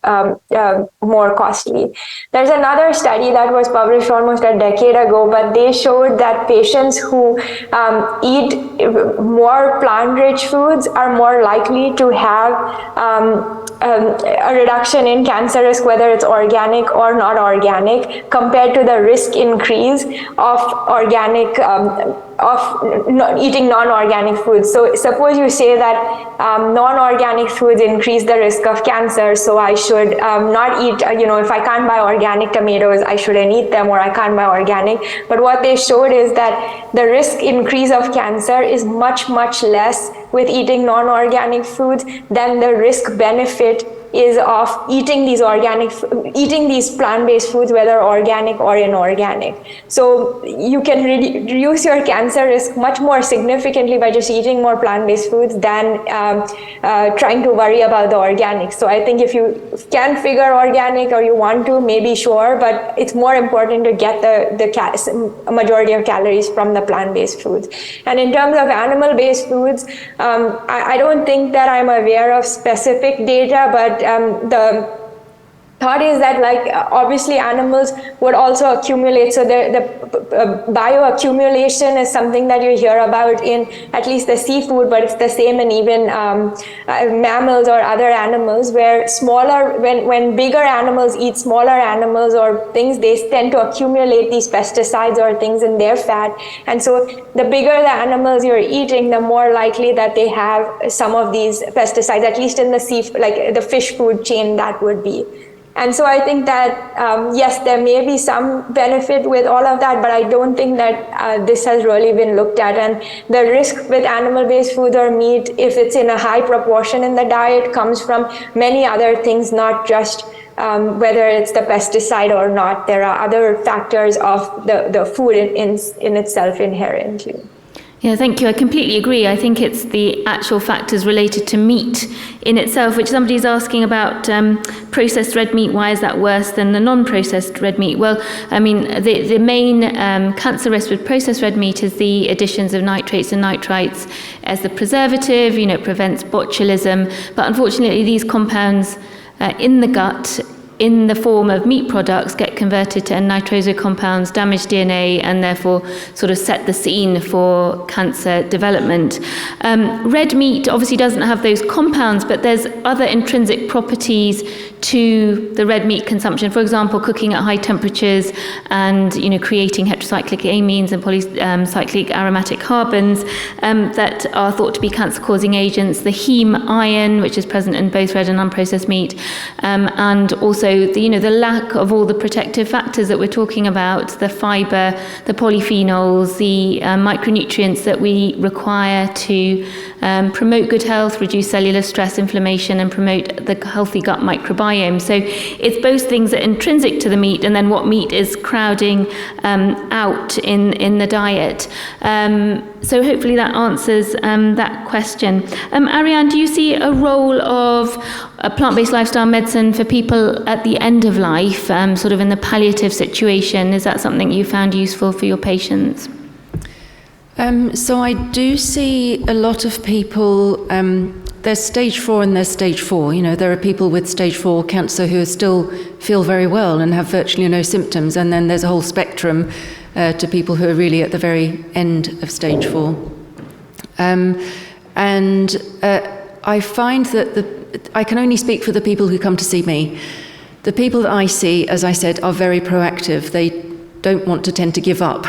more costly. There's another study that was published almost a decade ago, but they showed that patients who eat more plant-rich foods are more likely to have a reduction in cancer risk, whether it's organic or not organic, compared to the risk increase of organic eating non-organic foods. So suppose you say that non-organic foods increase the risk of cancer, so I should not eat, if I can't buy organic tomatoes, I shouldn't eat them, or I can't buy organic. But what they showed is that the risk increase of cancer is much, much less with eating non-organic foods than the risk benefit is of eating these plant-based foods, whether organic or inorganic. So you can reduce your cancer risk much more significantly by just eating more plant-based foods than trying to worry about the organic. So I think if you can figure organic or you want to, maybe sure, but it's more important to get the majority of calories from the plant-based foods. And in terms of animal-based foods, I don't think that I'm aware of specific data, but the thought is that, obviously animals would also accumulate. So the bioaccumulation is something that you hear about in at least the seafood, but it's the same in even mammals or other animals, where when bigger animals eat smaller animals or things, they tend to accumulate these pesticides or things in their fat. And so the bigger the animals you're eating, the more likely that they have some of these pesticides, at least in the fish food chain, that would be. And so I think that, yes, there may be some benefit with all of that, but I don't think that this has really been looked at. And the risk with animal-based food or meat, if it's in a high proportion in the diet, comes from many other things, not just whether it's the pesticide or not. There are other factors of the food in itself inherently. Yeah, thank you. I completely agree. I think it's the actual factors related to meat in itself, which somebody's asking about processed red meat. Why is that worse than the non-processed red meat? Well, I mean, the main cancer risk with processed red meat is the additions of nitrates and nitrites as the preservative. It prevents botulism. But unfortunately, these compounds in the gut, in the form of meat products, get converted to N-nitroso compounds, damage DNA, and therefore sort of set the scene for cancer development. Red meat obviously doesn't have those compounds, but there's other intrinsic properties to the red meat consumption. For example, cooking at high temperatures and creating heterocyclic amines and polycyclic aromatic carbons that are thought to be cancer-causing agents. The heme iron, which is present in both red and unprocessed meat, and also the lack of all the protective factors that we're talking about, the fiber, the polyphenols, the micronutrients that we require to promote good health, reduce cellular stress, inflammation, and promote the healthy gut microbiome. So it's both things that are intrinsic to the meat and then what meat is crowding out in the diet. So hopefully that answers that question. Aryan, do you see a role of a plant-based lifestyle medicine for people at the end of life, sort of in the palliative situation? Is that something you found useful for your patients? So I do see a lot of people, there's stage 4 and there's stage 4. There are people with stage 4 cancer who still feel very well and have virtually no symptoms. And then there's a whole spectrum to people who are really at the very end of stage 4. I find that I can only speak for the people who come to see me. The people that I see, as I said, are very proactive. They don't want to tend to give up,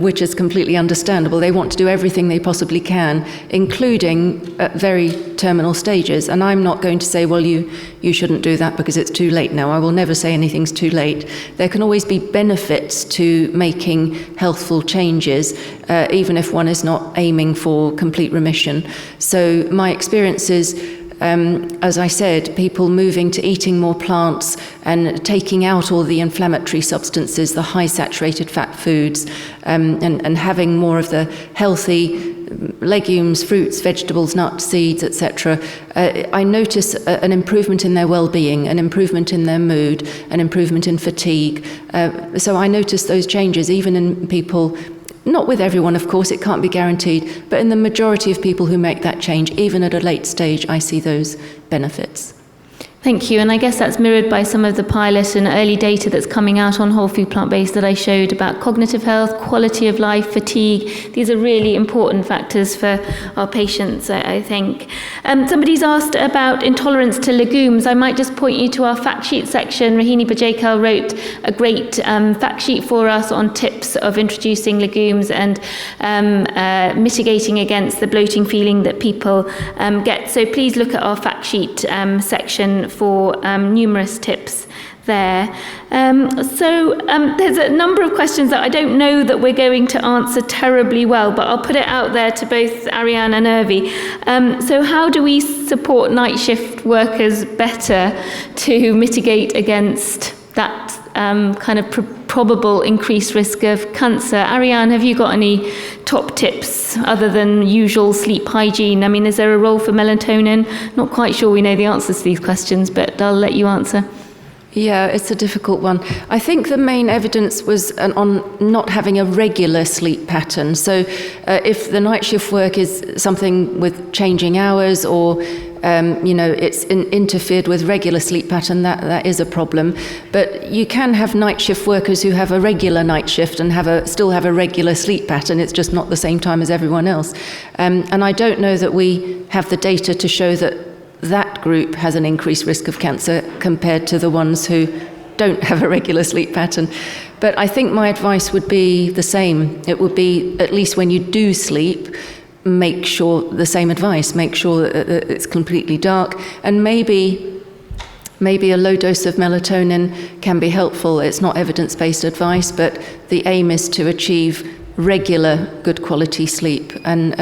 which is completely understandable. They want to do everything they possibly can, including at very terminal stages. And I'm not going to say, well, you shouldn't do that because it's too late now. I will never say anything's too late. There can always be benefits to making healthful changes, even if one is not aiming for complete remission. So my experience is, as I said, people moving to eating more plants and taking out all the inflammatory substances, the high saturated fat foods, and having more of the healthy legumes, fruits, vegetables, nuts, seeds, etc. I notice an improvement in their well-being, an improvement in their mood, an improvement in fatigue. So I notice those changes even in people Not with everyone, of course, it can't be guaranteed, but in the majority of people who make that change, even at a late stage, I see those benefits. Thank you, and I guess that's mirrored by some of the pilot and early data that's coming out on whole food plant-based that I showed about cognitive health, quality of life, fatigue. These are really important factors for our patients, I think. Somebody's asked about intolerance to legumes. I might just point you to our fact sheet section. Rahini Bajekal wrote a great fact sheet for us on tips of introducing legumes and mitigating against the bloating feeling that people get. So please look at our fact sheet section for numerous tips there. There's a number of questions that I don't know that we're going to answer terribly well, but I'll put it out there to both Aryan and Urvi. So how do we support night shift workers better to mitigate against that kind of probable increased risk of cancer? Aryan, have you got any top tips other than usual sleep hygiene? I mean, is there a role for melatonin? Not quite sure we know the answers to these questions, but I'll let you answer. Yeah, it's a difficult one. I think the main evidence was on not having a regular sleep pattern. So if the night shift work is something with changing hours or it's interfered with regular sleep pattern, that is a problem. But you can have night shift workers who have a regular night shift and still have a regular sleep pattern. It's just not the same time as everyone else. And I don't know that we have the data to show that group has an increased risk of cancer compared to the ones who don't have a regular sleep pattern. But I think my advice would be the same. It would be, at least when you do sleep, make sure the same advice, make sure that it's completely dark, and maybe a low dose of melatonin can be helpful. It's not evidence-based advice, but the aim is to achieve regular good quality sleep, and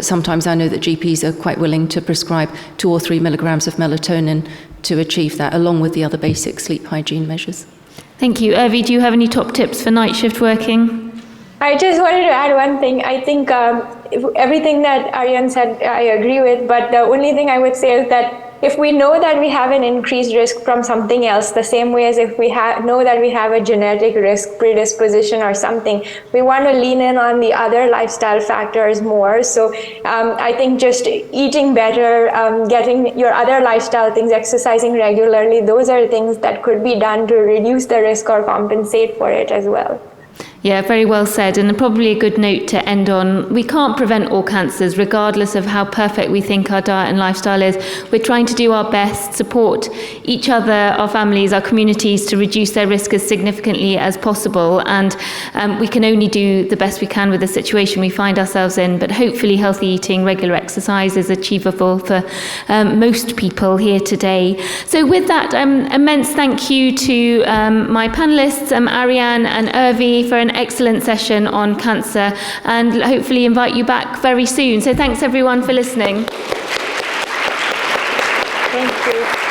sometimes I know that GPs are quite willing to prescribe 2 or 3 milligrams of melatonin to achieve that, along with the other basic sleep hygiene measures. Thank you. Urvi, do you have any top tips for night shift working? I just wanted to add one thing. I think everything that Aryan said, I agree with, but the only thing I would say is that if we know that we have an increased risk from something else, the same way as if we know that we have a genetic risk predisposition or something, we want to lean in on the other lifestyle factors more. So I think just eating better, getting your other lifestyle things, exercising regularly, those are things that could be done to reduce the risk or compensate for it as well. Yeah, very well said, and probably a good note to end on. We can't prevent all cancers, regardless of how perfect we think our diet and lifestyle is. We're trying to do our best, support each other, our families, our communities, to reduce their risk as significantly as possible. And we can only do the best we can with the situation we find ourselves in. But hopefully healthy eating, regular exercise is achievable for most people here today. So with that, immense thank you to my panelists, Aryan and Urvi, for an excellent session on cancer, and hopefully invite you back very soon. So thanks everyone for listening. Thank you.